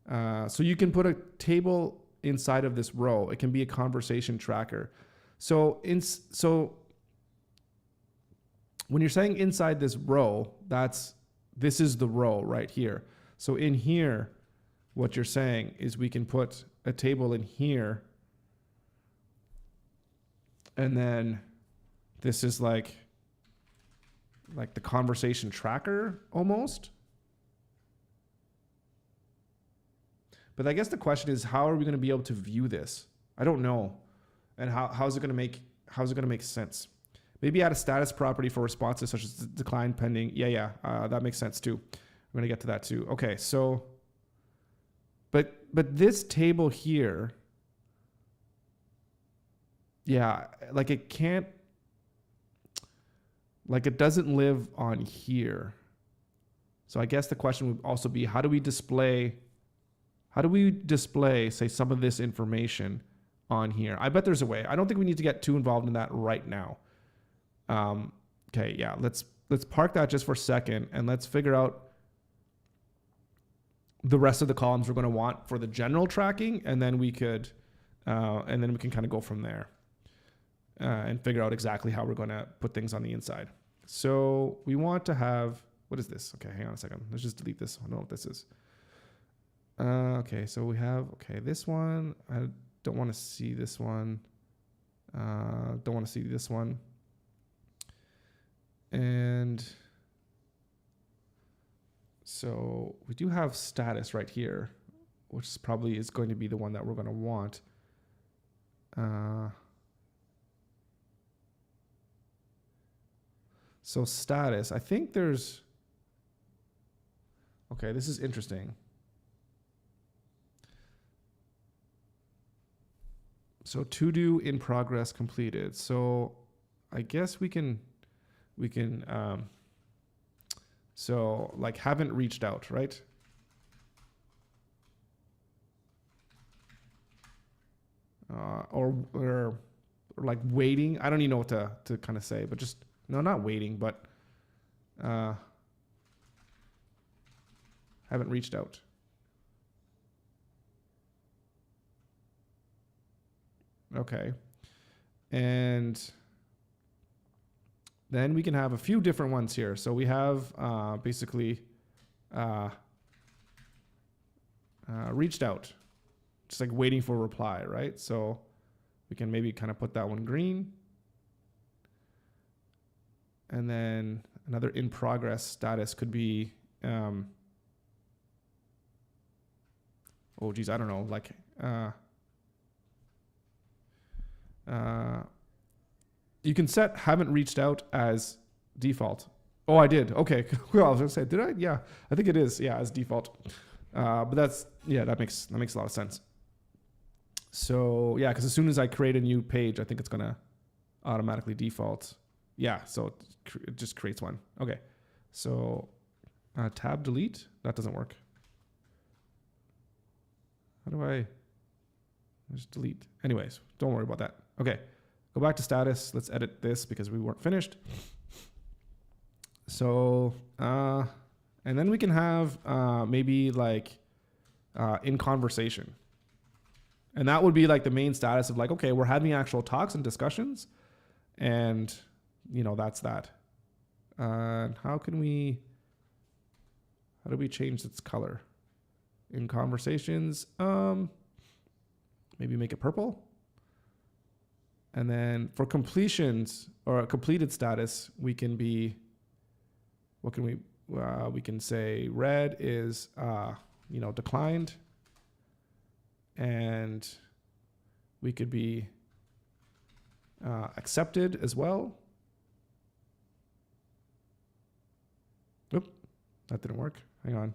So you can put a table inside of this row. It can be a conversation tracker. So when you're saying inside this row, this is the row right here. So in here, what you're saying is we can put a table in here, and then this is like the conversation tracker almost. But I guess the question is, how are we going to be able to view this? I don't know. And how's it going to make sense? Maybe add a status property for responses such as decline pending. Yeah, that makes sense too. We're going to get to that too. Okay, so, but this table here, yeah, like it can't, like it doesn't live on here. So I guess the question would also be, how do we display, say, some of this information on here? I bet there's a way. I don't think we need to get too involved in that right now. Okay, yeah, let's park that just for a second, and let's figure out the rest of the columns we're going to want for the general tracking, and then we can kind of go from there and figure out exactly how we're going to put things on the inside. So we want to have, what is this? Okay, hang on a second. Let's just delete this. I don't know what this is. Okay, so we have, this one. I don't want to see this one. Don't want to see this one. And so we do have status right here, which probably is going to be the one that we're going to want. So status, I think there's, okay, this is interesting. So to do in progress completed. So I guess we can, so like haven't reached out, right? Or like waiting. I don't even know what to kind of say, but just, no, not waiting, but haven't reached out. Okay. And then we can have a few different ones here. So we have basically reached out, just like waiting for a reply, right? So we can maybe kind of put that one green. And then another in progress status could be, oh geez, I don't know, like, you can set haven't reached out as default. Oh, I did. Okay. Well, I was gonna say, did I? Yeah, I think it is. Yeah, as default. But that's, yeah, that makes a lot of sense. So yeah, because as soon as I create a new page, I think it's gonna automatically default. Yeah, so it just creates one. Okay. So tab delete, that doesn't work. How do I just delete? Anyways, don't worry about that. Okay. Go back to status. Let's edit this because we weren't finished. So, and then we can have maybe like in conversation. And that would be like the main status of like, okay, we're having actual talks and discussions. And, that's that. How do we change its color? In conversations, maybe make it purple. And then for completions or a completed status, we can be, what can we can say red is, declined. And we could be accepted as well. Oop, that didn't work. Hang on.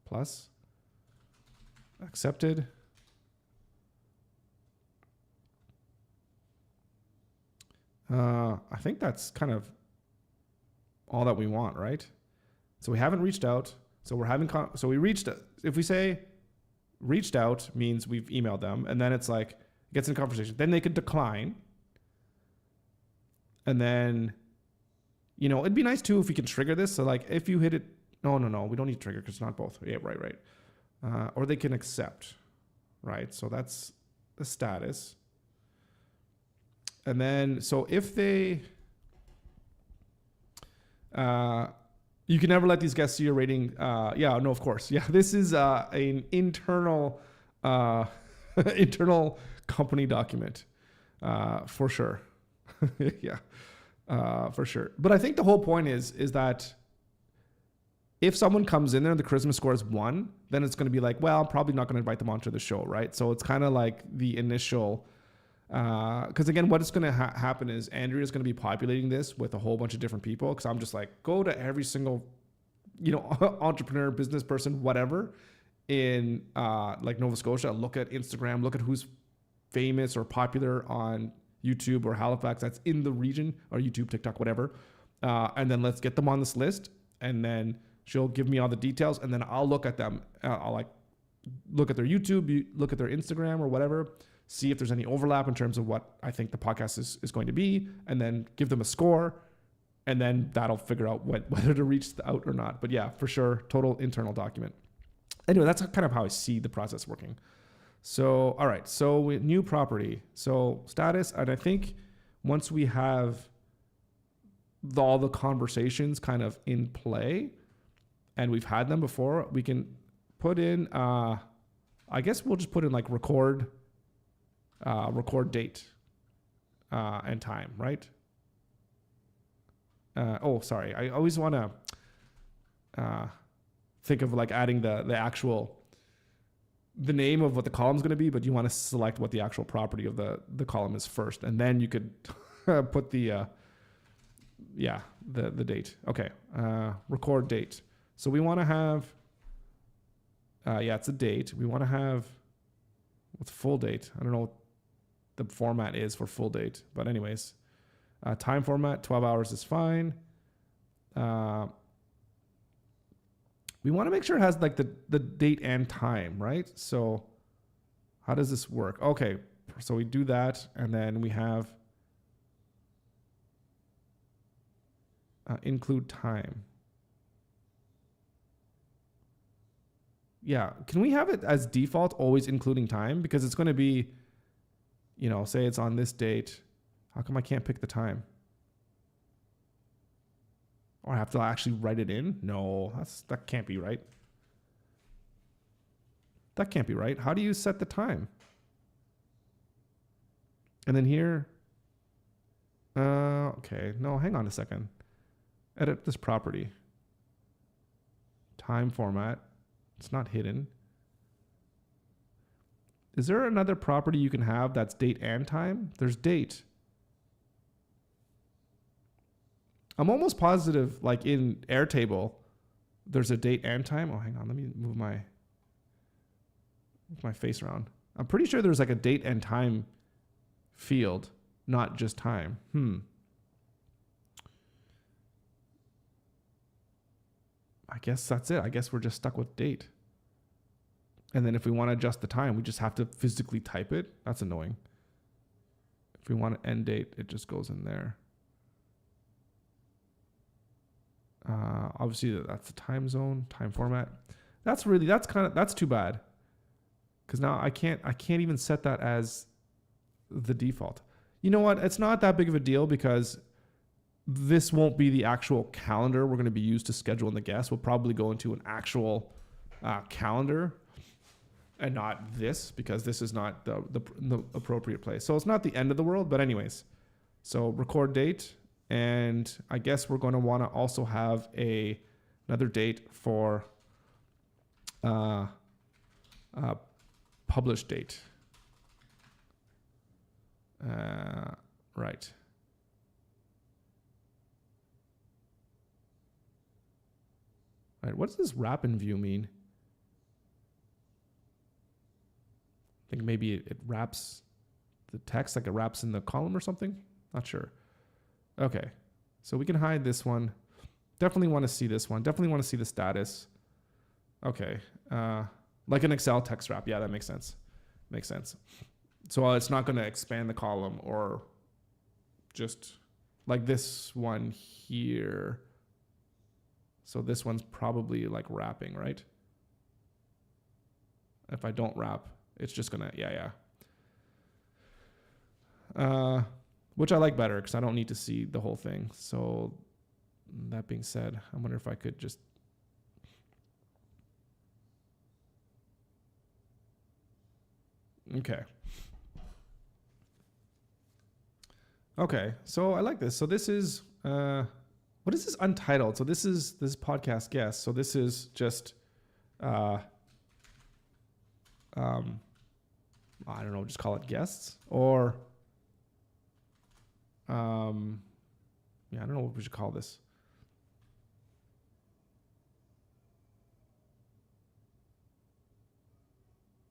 Plus. Accepted. I think that's kind of all that we want, right? So we haven't reached out. So we're having, so we reached, if we say reached out means we've emailed them, and then it's like, gets in conversation. Then they could decline. And then, it'd be nice too if we can trigger this. So like if you hit it, no, we don't need to trigger because it's not both. Yeah, right. Or they can accept, right? So that's the status. And then, so if they, you can never let these guests see your rating. Of course. Yeah, this is an internal, internal company document, for sure. Yeah, for sure. But I think the whole point is that if someone comes in there and the charisma score is 1, then it's going to be like, well, I'm probably not going to invite them onto the show, right? So it's kind of like the initial, because again, what is going to happen is Andrea is going to be populating this with a whole bunch of different people. Because I'm just like, go to every single, entrepreneur, business person, whatever, in like Nova Scotia. Look at Instagram. Look at who's famous or popular on YouTube or Halifax that's in the region, or YouTube, TikTok, whatever. And then let's get them on this list. And then she'll give me all the details, and then I'll look at them. I'll like look at their YouTube, look at their Instagram or whatever, see if there's any overlap in terms of what I think the podcast is going to be, and then give them a score, and then that'll figure out whether to reach out or not. But yeah, for sure, total internal document. Anyway, that's kind of how I see the process working. So, all right. So new property. So status, and I think once we have all the conversations kind of in play, and we've had them before, we can put in, I guess we'll just put in like record date and time, right? Sorry. I always want to think of like adding the actual, the name of what the column is going to be, but you want to select what the actual property of the column is first. And then you could put the date. Okay. Record date. So we want to have, it's a date. We want to have, what's full date? I don't know what the format is for full date, but anyways, time format, 12 hours is fine. We want to make sure it has like the date and time, right? So how does this work? Okay. So we do that. And then we have, include time. Yeah. Can we have it as default, always including time? Because it's going to be, say it's on this date. How come I can't pick the time? Or I have to actually write it in? No, that can't be right. That can't be right. How do you set the time? And then here, okay. No, hang on a second. Edit this property. Time format. It's not hidden. Is there another property you can have that's date and time? There's date. I'm almost positive, like in Airtable, there's a date and time. Oh, hang on. Let me move my face around. I'm pretty sure there's like a date and time field, not just time. I guess that's it. I guess we're just stuck with date. And then if we want to adjust the time, we just have to physically type it. That's annoying. If we want to end date, it just goes in there. Obviously that's the time zone, time format. That's too bad. Cause now I can't even set that as the default. You know what? It's not that big of a deal because this won't be the actual calendar we're going to be used to scheduling the guests. We'll probably go into an actual calendar. and not this, because this is not the appropriate place. So it's not the end of the world, but anyways. So record date, and I guess we're going to want to also have another date for publish date. Right. Right. What does this wrap in view mean? I think maybe it wraps the text, like it wraps in the column or something. Not sure. Okay. So we can hide this one. Definitely want to see this one. Definitely want to see the status. Okay. Like an Excel text wrap. Yeah, that makes sense. Makes sense. So it's not going to expand the column, or just like this one here. So this one's probably like wrapping, right? If I don't wrap, it's just going to, yeah. Which I like better because I don't need to see the whole thing. So that being said, I wonder if I could just Okay, so I like this. So this is, what is this untitled? So this is podcast guest. So this is just, I don't know, just call it guests, or, yeah, I don't know what we should call this.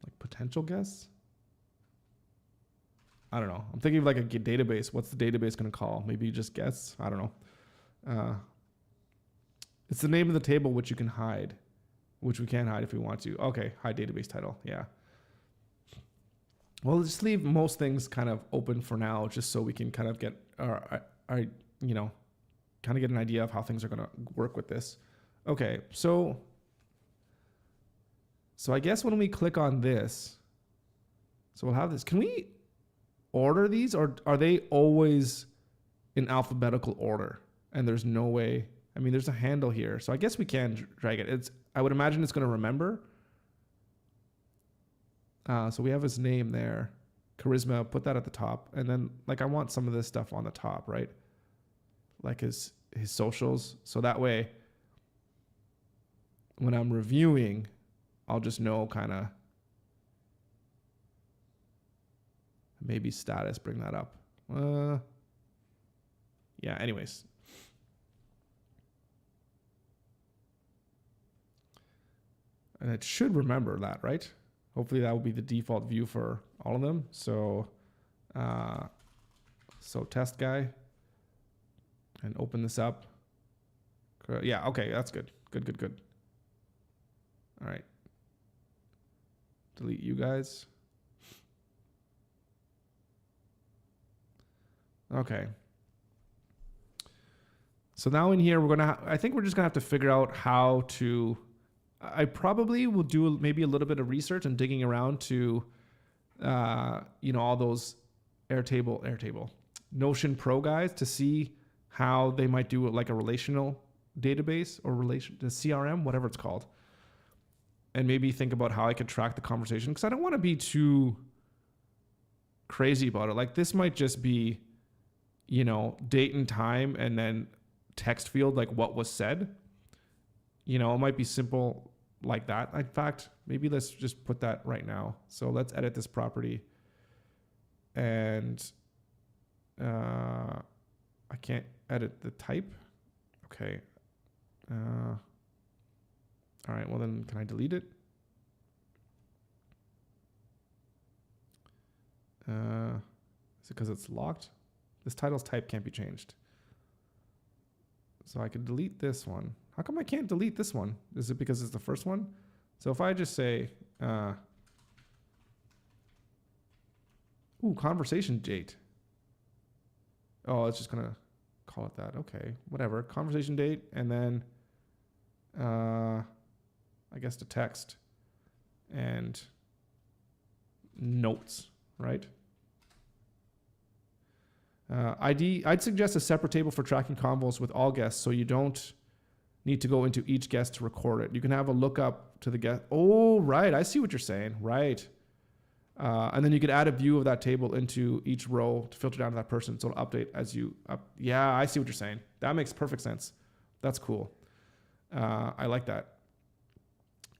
Like potential guests? I don't know. I'm thinking of like a database. What's the database going to call? Maybe just guests? I don't know. It's the name of the table which you can hide, which we can hide if we want to. Okay, hide database title. Yeah. Well, just leave most things kind of open for now, just so we can kind of get kind of get an idea of how things are going to work with this. Okay, so I guess when we click on this, so we'll have this. Can we order these, or are they always in alphabetical order? And there's no way. I mean, there's a handle here, so I guess we can drag it. I would imagine it's going to remember. So we have his name there, Charisma. Put that at the top, and then like I want some of this stuff on the top, right? Like his socials, so that way when I'm reviewing, I'll just know kind of. Maybe status, bring that up. Yeah, anyways. And it should remember that, right? Hopefully that will be the default view for all of them. So test guy. And open this up. Yeah, okay, that's good. Good. All right. Delete you guys. Okay. So now in here, I think we're just gonna have to figure out how to, I probably will do maybe a little bit of research and digging around to, all those Airtable, Notion Pro guys to see how they might do it like a relational database or the CRM, whatever it's called. And maybe think about how I could track the conversation, because I don't want to be too crazy about it. Like this might just be, date and time and then text field, like what was said. It might be simple like that. In fact, maybe let's just put that right now. So let's edit this property. And I can't edit the type. Okay. All right, well then can I delete it? Is it because it's locked? This title's type can't be changed. So I could delete this one. How come I can't delete this one? Is it because it's the first one? So if I just say, conversation date. Oh, it's just gonna call it that. Okay, whatever. Conversation date, and then I guess the text and notes, right? I'd suggest a separate table for tracking convos with all guests, so you don't need to go into each guest to record it. You can have a lookup to the guest. Oh, right. I see what you're saying. Right. And then you could add a view of that table into each row to filter down to that person. So it'll update as you up. Yeah, I see what you're saying. That makes perfect sense. That's cool. I like that.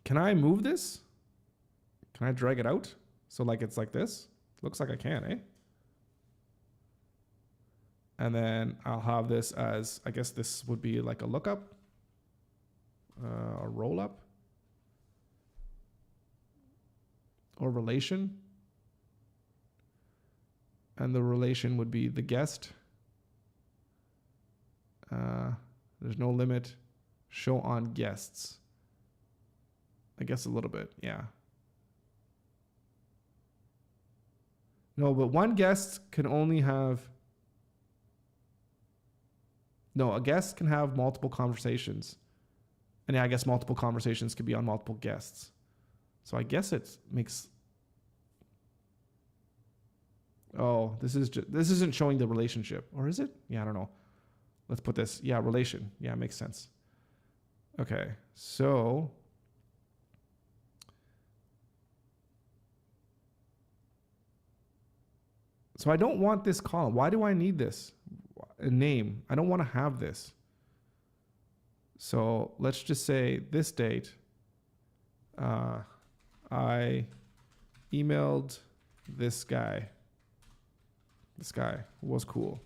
Can I move this? Can I drag it out? So like it's like this? Looks like I can, eh? And then I'll have this as, I guess this would be like a lookup, a roll up, or relation. And the relation would be the guest. There's no limit. Show on guests. I guess a little bit, yeah. No, but one guest can only have... No, a guest can have multiple conversations. And yeah, I guess multiple conversations could be on multiple guests. So I guess it makes... Oh, this isn't showing the relationship. Or is it? Yeah, I don't know. Let's put this. Yeah, relation. Yeah, makes sense. Okay, so... So I don't want this column. Why do I need this? A name. I don't want to have this. So let's just say this date. I emailed this guy. This guy was cool.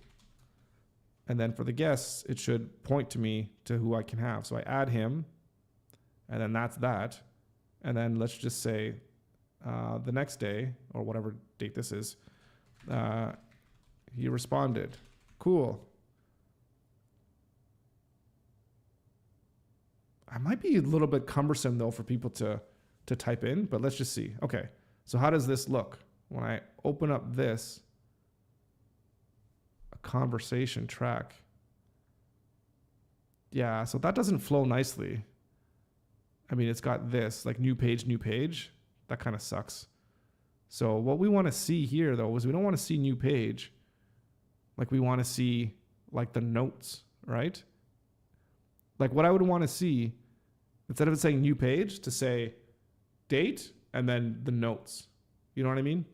And then for the guests, it should point to me to who I can have. So I add him, and then that's that. And then let's just say the next day, or whatever date this is, he responded. Cool. I might be a little bit cumbersome though for people to type in, but let's just see. Okay, so how does this look? When I open up this, a conversation track. Yeah, so that doesn't flow nicely. I mean, it's got this, like new page. That kind of sucks. So what we want to see here though is we don't want to see new page. Like we want to see like the notes, right? Like what I would want to see, instead of it saying new page, to say date and then the notes. You know what I mean?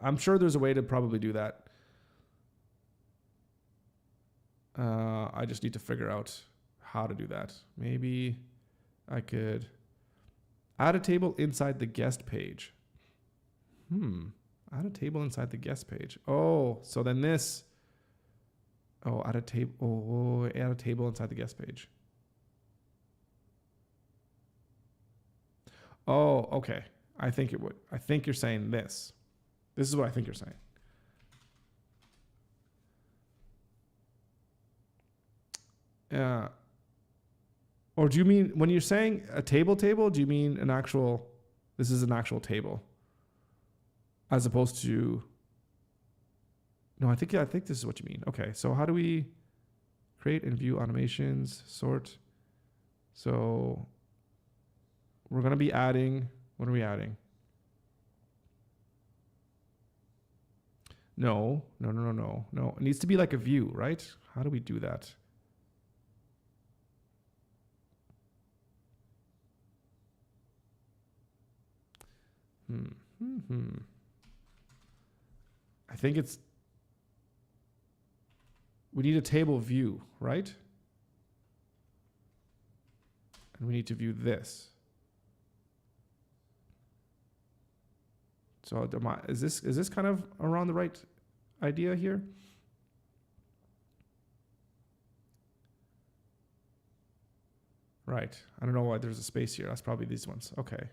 I'm sure there's a way to probably do that. I just need to figure out how to do that. Maybe I could add a table inside the guest page. Add a table inside the guest page. Oh, so then this. Oh, add a table. Oh, add a table inside the guest page. Oh, okay. I think it would. I think you're saying this. This is what I think you're saying. Yeah. Or do you mean, when you're saying a table, do you mean an actual, this is an actual table? As opposed to, no, I think this is what you mean. Okay, so how do we create and view automations, sort? So we're going to be adding, what are we adding? No. It needs to be like a view, right? How do we do that? I think it's, we need a table view, right? And we need to view this. So is this kind of around the right idea here? Right. I don't know why there's a space here. That's probably these ones. Okay.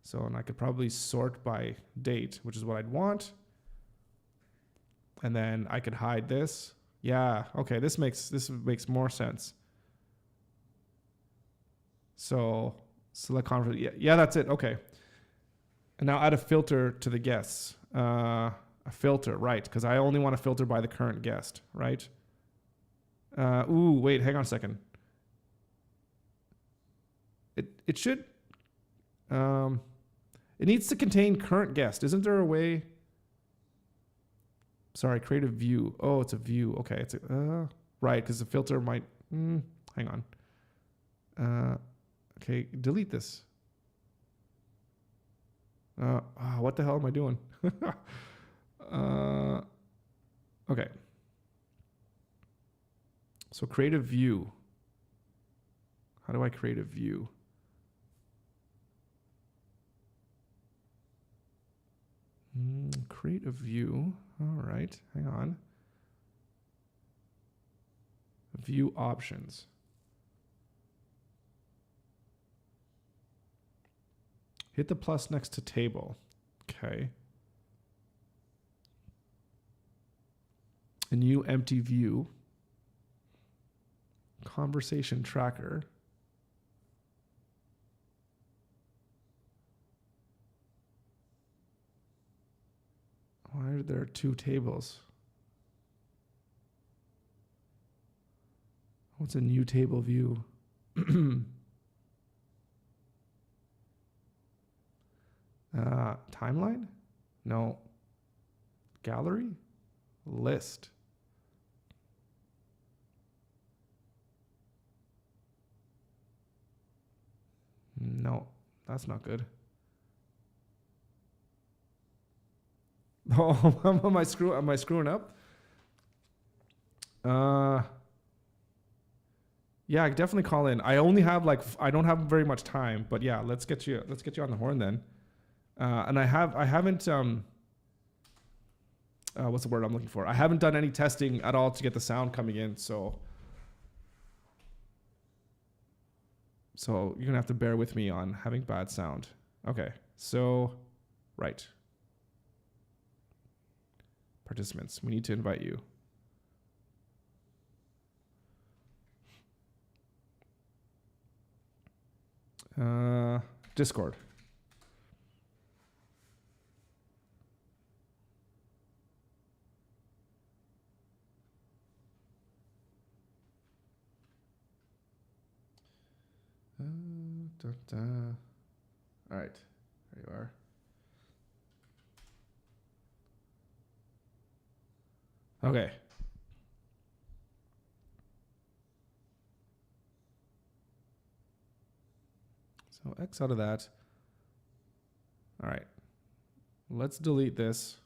So, and I could probably sort by date, which is what I'd want. And then I could hide this. Yeah, okay, this makes more sense. So select conference. Yeah, that's it. Okay. And now add a filter to the guests. A filter, right? Because I only want to filter by the current guest, right? Wait, hang on a second. It should. It needs to contain current guest. Isn't there a way? Sorry, create a view. Oh, it's a view. Okay, it's a right, because the filter might. hang on. Okay, delete this. What the hell am I doing? Okay. So create a view. How do I create a view? Create a view. All right, hang on. View options. Hit the plus next to table. Okay. A new empty view. Conversation tracker. Why are there two tables? What's a new table view? Timeline? No. Gallery? List. No, that's not good. Oh, am I screwing up? Yeah, I definitely call in. I only have I don't have very much time, but yeah, let's get you on the horn then. And I haven't what's the word I'm looking for? I haven't done any testing at all to get the sound coming in, so you're gonna have to bear with me on having bad sound. Okay, so right. Participants, we need to invite you. Discord. All right, there you are. Okay. So X out of that. All right. Let's delete this.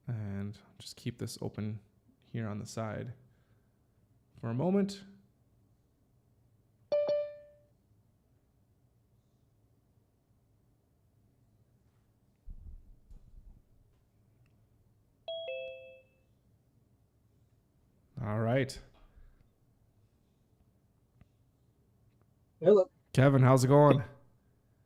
And just keep this open here on the side for a moment. All right. Hello. Kevin, how's it going?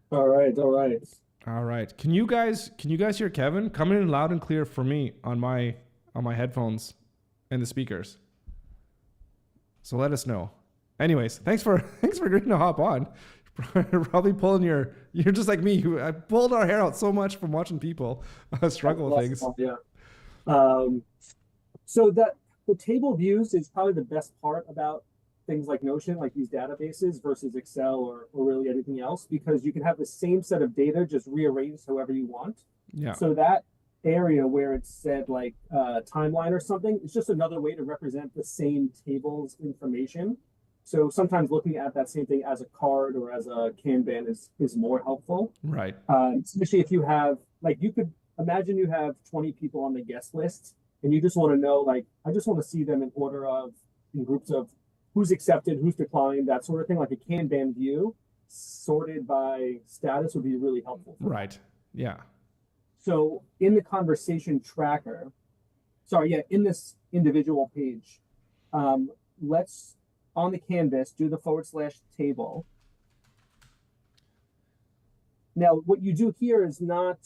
All right. All right. All right. Can you guys hear Kevin? Coming in loud and clear for me on my headphones and the speakers. So let us know. Anyways, thanks for agreeing to hop on. You're probably pulling you're just like me. I pulled our hair out so much from watching people struggle with things. Yeah. So that the table views is probably the best part about things like Notion, like these databases versus Excel or really anything else, because you can have the same set of data just rearranged however you want. Yeah. So that area where it said like timeline or something, it's just another way to represent the same table's information. So sometimes looking at that same thing as a card or as a Kanban is more helpful. Right. Especially if you have, like, you could imagine you have 20 people on the guest list and you just want to know, like, I just want to see them in groups of who's accepted, who's declined, that sort of thing. Like a Kanban view sorted by status would be really helpful. Right. Yeah. So in the conversation tracker, in this individual page, let's, on the canvas, do the /table. Now, what you do here is not,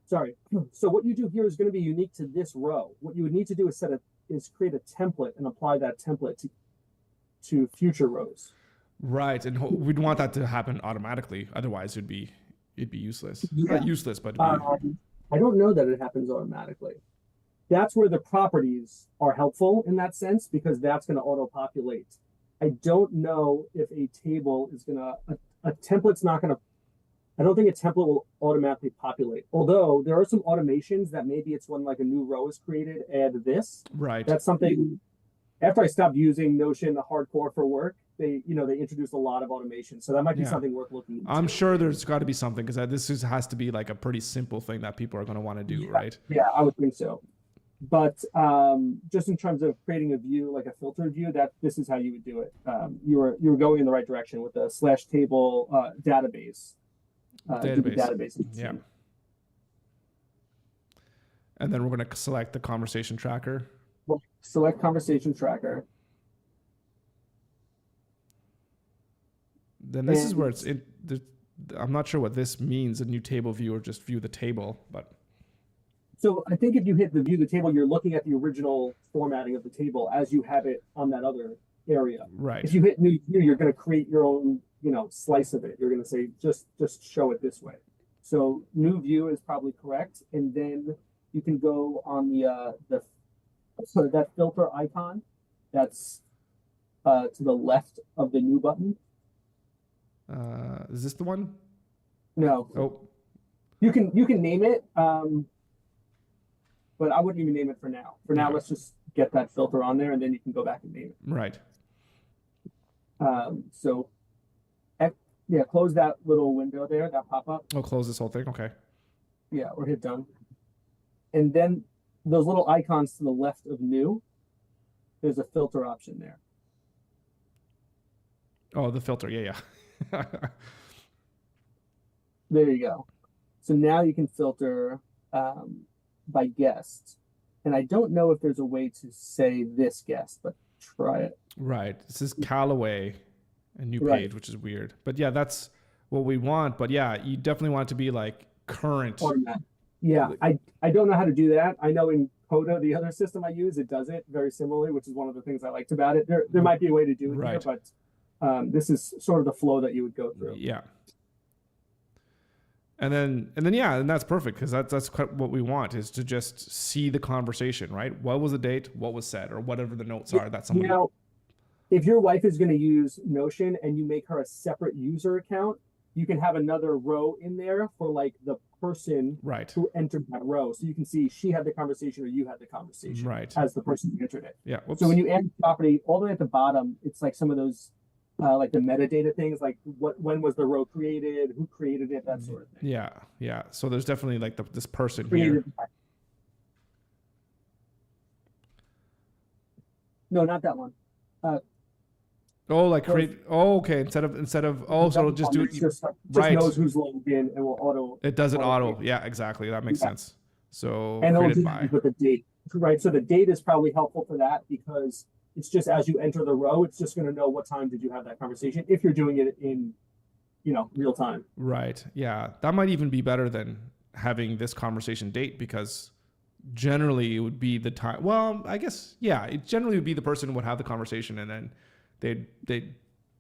so what you do here is going to be unique to this row. What you would need to do is create a template and apply that template to future rows. Right, and we'd want that to happen automatically. Otherwise, it'd be useless. Yeah. Not useless, but I don't know that it happens automatically. That's where the properties are helpful in that sense, because that's going to auto-populate. I don't know if a table is going to, a template's not going to I don't think a template will automatically populate. Although there are some automations that maybe it's when like a new row is created, add this. Right. That's something. After I stopped using Notion hardcore for work, they introduced a lot of automation. So that might be Yeah. something worth looking into. I'm sure there's got to be something because has to be like a pretty simple thing that people are going to want to do, right? Yeah, I would think so. But just in terms of creating a view, like a filter view, this is how you would do it. You were going in the right direction with the / table database. Database. Yeah. And then we're going to select the conversation tracker. Well, select conversation tracker. Then this is where I'm not sure what this means, a new table view or just view the table, but. So I think if you hit the view the table, you're looking at the original formatting of the table as you have it on that other area. Right. If you hit new view, you're going to create your own, slice of it. You're going to say, just show it this way. So new view is probably correct. And then you can go on so that filter icon that's to the left of the new button. Is this the one? No. Oh, You can name it, but I wouldn't even name it for now. For now, let's just get that filter on there, and then you can go back and name it. right. Close that little window there, that pop-up. Oh, close this whole thing. Okay. Yeah, or hit done. And then those little icons to the left of new, there's a filter option there. Oh, the filter. Yeah. There you go. So now you can filter by guest. And I don't know if there's a way to say this guest, but try it. Right. This is Callaway, a new Right. page, which is weird. But yeah, that's what we want. But yeah, you definitely want it to be like current. Automatic. Yeah, I don't know how to do that. I know in Coda, the other system I use, it does it very similarly, which is one of the things I liked about it. There might be a way to do it Right. here, but this is sort of the flow that you would go through. Yeah. And then yeah, and that's perfect because that's what we want is to just see the conversation, right? What was the date? What was said, or whatever the notes are that someone. Now, if your wife is going to use Notion and you make her a separate user account, you can have another row in there for like the person Right. who entered that row. So you can see she had the conversation or you had the conversation Right. as the person who entered it. Yeah. Whoops. So when you add property, all the way at the bottom, it's like some of those, like the metadata things, like when was the row created, who created it, that sort of thing. Yeah. So there's definitely like this person Created here. by- No, not that one. Oh, like create. Oh, okay. Instead of. Oh, so it'll just do it. Just right. knows who's logged in and will auto. It does it auto. create. Yeah, exactly. That makes Yeah. sense. So And it'll created do by. that with the date, right? So the date is probably helpful for that because it's just as you enter the row, it's just going to know what time did you have that conversation if you're doing it in, real time. Right. Yeah. That might even be better than having this conversation date because generally it would be the time. Well, I guess, yeah, it generally would be the person who would have the conversation and then they'd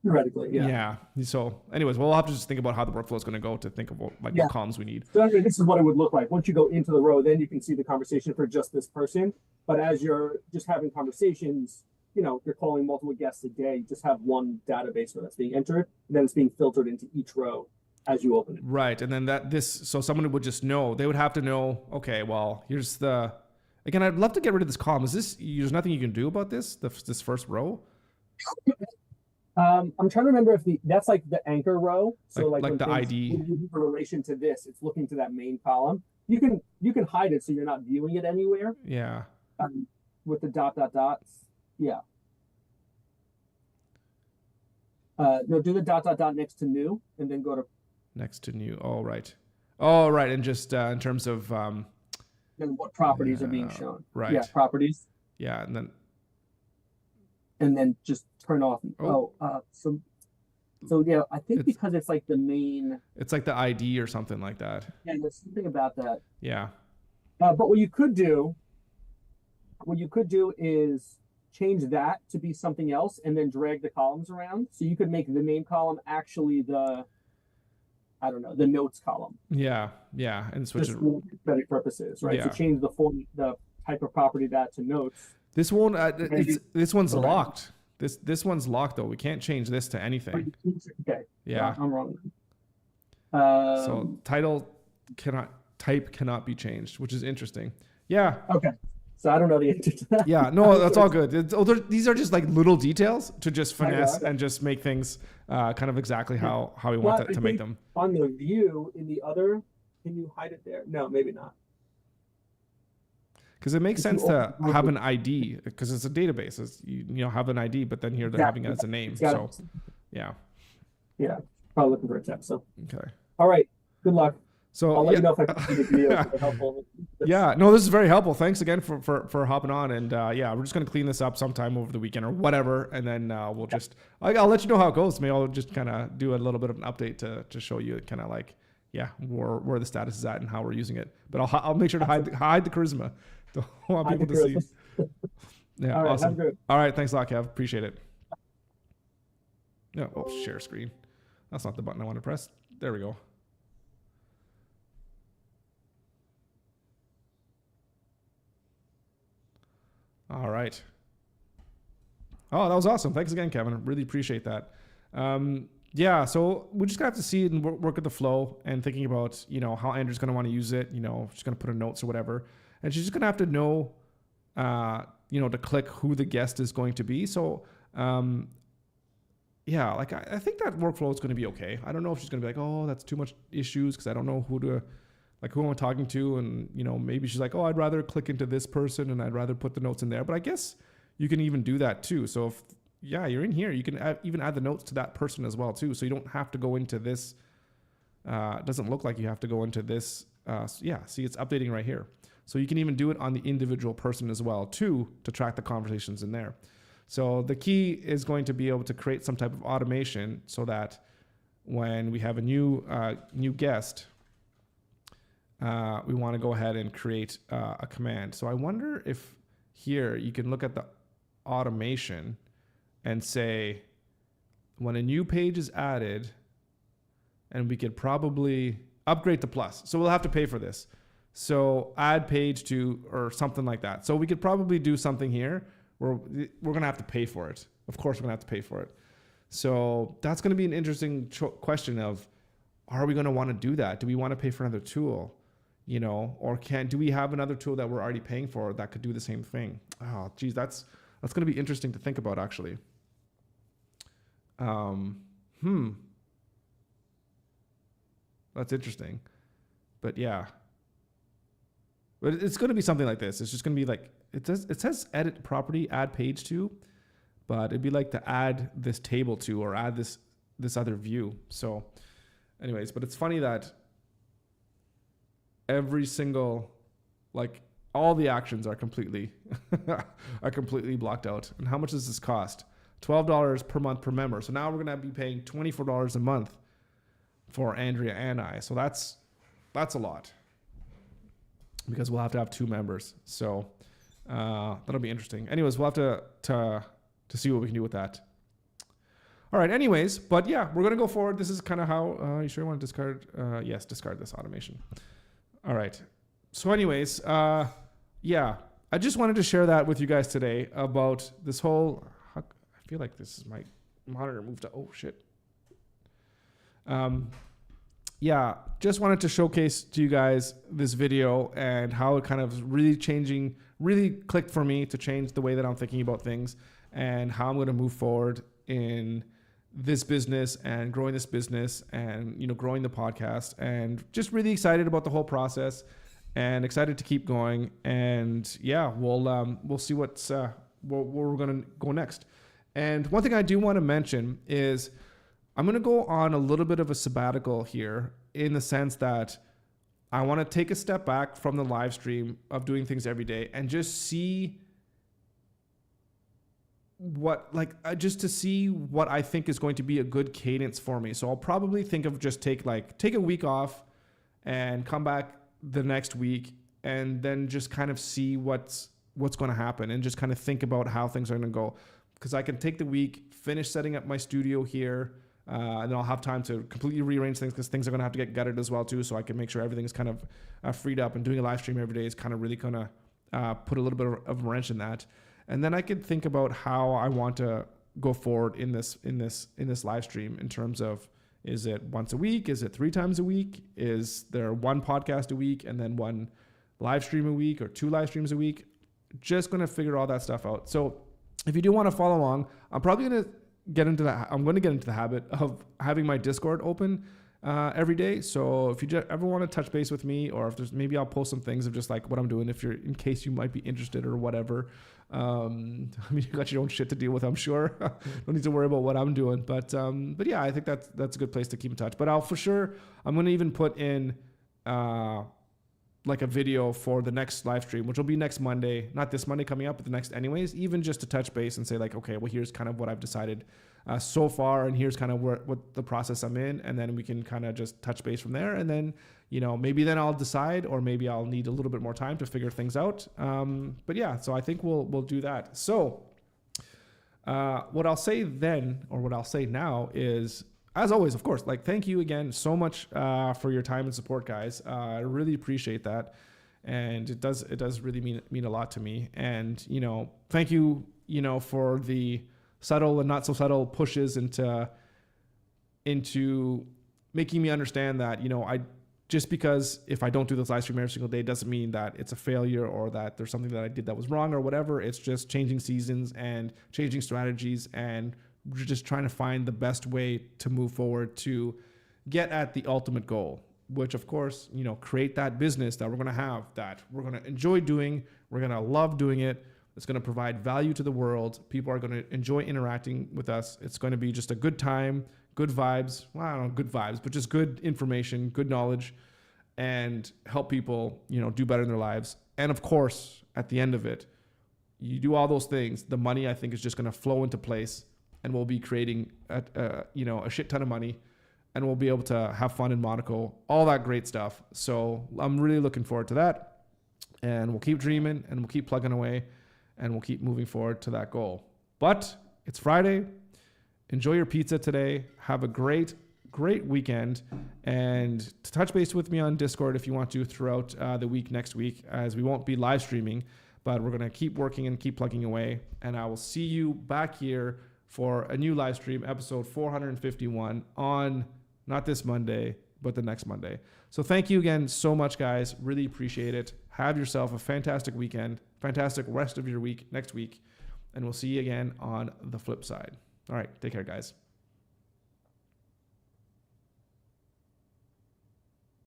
Theoretically, yeah. So anyways, we'll have to just think about how the workflow is going to go to think about like Yeah. what columns we need. So anyway, this is what it would look like. Once you go into the row, then you can see the conversation for just this person. But as you're just having conversations, you're calling multiple guests a day, you just have one database where that's being entered, and then it's being filtered into each row as you open it. Right. And then so someone would just know, they would have to know, okay, well, here's again, I'd love to get rid of this column. There's nothing you can do about this first row? I'm trying to remember if that's like the anchor row. So Like when the things ID. in relation to this, it's looking to that main column. You can hide it so you're not viewing it anywhere Yeah. with the dots. Yeah. No, do the dot next to new and then go to Next to new. Oh, right. Oh, right. And just in terms of, then what properties are being Yeah, shown. right. Yeah, properties. yeah. And And then just turn off. Oh. So yeah, I think It's- because it's like the main. it's like the ID or something like that. Yeah, there's something about that. Yeah. But what you could do is change that to be something else and then drag the columns around. So you could make the name column actually the notes column. Yeah. And switch Just it. for aesthetic purposes, right? Yeah. So change the type of property to notes. This won't, Maybe- this one's Okay. locked. This one's locked though. We can't change this to anything. Okay. Yeah. I'm wrong. So type cannot be changed, which is interesting. Yeah. Okay. So I don't know the answer to that. Yeah, no, that's all good. These are just like little details to just finesse Okay. and just make things kind of exactly how we want But I to make think them. on the view in the other, can you hide it there? No, maybe not. Because it makes If you sense to open- have an ID because it's a database. It's, you have an ID, but then here they're having it as a name. It's got So yeah, Yeah, probably looking for a tech. So, okay. all right. Good luck. So I'll let yeah, you know if I can see the video. If it's helpful. yeah, no, this is very helpful. Thanks again for hopping on. And yeah, we're just gonna clean this up sometime over the weekend or whatever, and then we'll just I'll let you know how it goes. Maybe I'll just kind of do a little bit of an update to show you kind of like where the status is at and how we're using it. But I'll make sure to hide the charisma. Don't want Hide people the to see. Yeah, All right, awesome. have a good- All right, thanks a lot, Kev. Appreciate it. No, share screen. That's not the button I want to press. There we go. All right. Oh, that was awesome. Thanks again, Kevin. Really appreciate that. Yeah, so we just have to see it and work with the flow and thinking about, how Andrew's going to want to use it. She's going to put in notes or whatever. And she's just going to have to know, to click who the guest is going to be. So, yeah, like I think that workflow is going to be okay. I don't know if she's going to be like, oh, that's too much issues because I don't know who I'm talking to. And, maybe she's like, oh, I'd rather click into this person and I'd rather put the notes in there. But I guess you can even do that too. So if, you're in here, you can even add the notes to that person as well too. So you don't have to go into this. It doesn't look like you have to go into this. See, it's updating right here. So you can even do it on the individual person as well too, to track the conversations in there. So the key is going to be able to create some type of automation so that when we have a new guest, we want to go ahead and create a command. So I wonder if here you can look at the automation and say when a new page is added, and we could probably upgrade to plus. So we'll have to pay for this. So add page to, or something like that. So we could probably do something here where we're going to have to pay for it. Of course, we're going to have to pay for it. So that's going to be an interesting question of, are we going to want to do that? Do we want to pay for another tool? Or do we have another tool that we're already paying for that could do the same thing? Oh, geez, that's going to be interesting to think about actually. That's interesting. But yeah. But it's going to be something like this. It's just going to be like, it says edit property, add page to, but it'd be like to add this table to, or add this other view. So anyways, but it's funny that every single, like all the actions are completely, blocked out. And how much does this cost? $12 per month per member. So now we're going to be paying $24 a month for Andrea and I. So that's a lot, because we'll have to have 2 members. So that'll be interesting. Anyways, we'll have to see what we can do with that. All right. Anyways, but yeah, we're going to go forward. This is kind of how, you sure you want to discard? Yes, discard this automation. All right. So anyways, yeah, I just wanted to share that with you guys today about this whole, I feel like this is my monitor moved to, oh shit. Yeah, just wanted to showcase to you guys this video and how it kind of really clicked for me to change the way that I'm thinking about things and how I'm going to move forward in this business and growing this business and, growing the podcast, and just really excited about the whole process and excited to keep going. And yeah, we'll see where we're going to go next. And one thing I do want to mention is I'm going to go on a little bit of a sabbatical here, in the sense that I want to take a step back from the live stream of doing things every day and just see just to see what I think is going to be a good cadence for me. So I'll probably think of just take a week off and come back the next week and then just kind of see what's going to happen and just kind of think about how things are going to go. Because I can take the week, finish setting up my studio here, and then I'll have time to completely rearrange things, because things are going to have to get gutted as well too, so I can make sure everything is kind of freed up. And doing a live stream every day is kind of really going to put a little bit of a wrench in that. And then I could think about how I want to go forward in this live stream in terms of, Is it once a week? Is it 3 times a week? Is there one podcast a week and then one live stream a week or 2 live streams a week? Just going to figure all that stuff out. So if you do want to follow along, I'm probably going to get into that. I'm going to get into the habit of having my Discord open every day. So if you ever want to touch base with me, or if there's, maybe I'll post some things of just like what I'm doing, if you're, in case you might be interested or whatever. I mean, you got your own shit to deal with, I'm sure. Don't need to worry about what I'm doing, but yeah, I think that's a good place to keep in touch. But I'm going to even put in, like a video for the next live stream, which will be next Monday, not this Monday coming up, but the next anyways, even just to touch base and say like, okay, well, here's kind of what I've decided so far, and here's kind of what the process I'm in, and then we can kind of just touch base from there, and then, you know, maybe then I'll decide, or maybe I'll need a little bit more time to figure things out. But yeah, so I think we'll do that. So what I'll say then, or what I'll say now is, as always, of course, like, thank you again so much for your time and support, guys. I really appreciate that. And it does really mean a lot to me. And, you know, thank you, you know, for the subtle and not so subtle pushes into making me understand that, you know, just because if I don't do this live stream every single day doesn't mean that it's a failure or that there's something that I did that was wrong or whatever. It's just changing seasons and changing strategies, and we're just trying to find the best way to move forward to get at the ultimate goal, which of course, you know, create that business that we're going to have, that we're going to enjoy doing. We're going to love doing it. It's going to provide value to the world. People are going to enjoy interacting with us. It's going to be just a good time, good vibes. Well, I don't know, good vibes, but just good information, good knowledge, and help people, you know, do better in their lives. And of course, at the end of it, you do all those things, the money, I think, is just going to flow into place, and we'll be creating a shit ton of money, and we'll be able to have fun in Monaco, all that great stuff. So I'm really looking forward to that, and we'll keep dreaming, and we'll keep plugging away, and we'll keep moving forward to that goal. But it's Friday. Enjoy your pizza today. Have a great weekend, and to touch base with me on Discord if you want to throughout the week next week, as we won't be live streaming, but we're going to keep working and keep plugging away. And I will see you back here for a new live stream, episode 451, on not this Monday, but the next Monday. So thank you again so much, guys. Really appreciate it. Have yourself a fantastic weekend, fantastic rest of your week next week, and we'll see you again on the flip side. All right, take care, guys.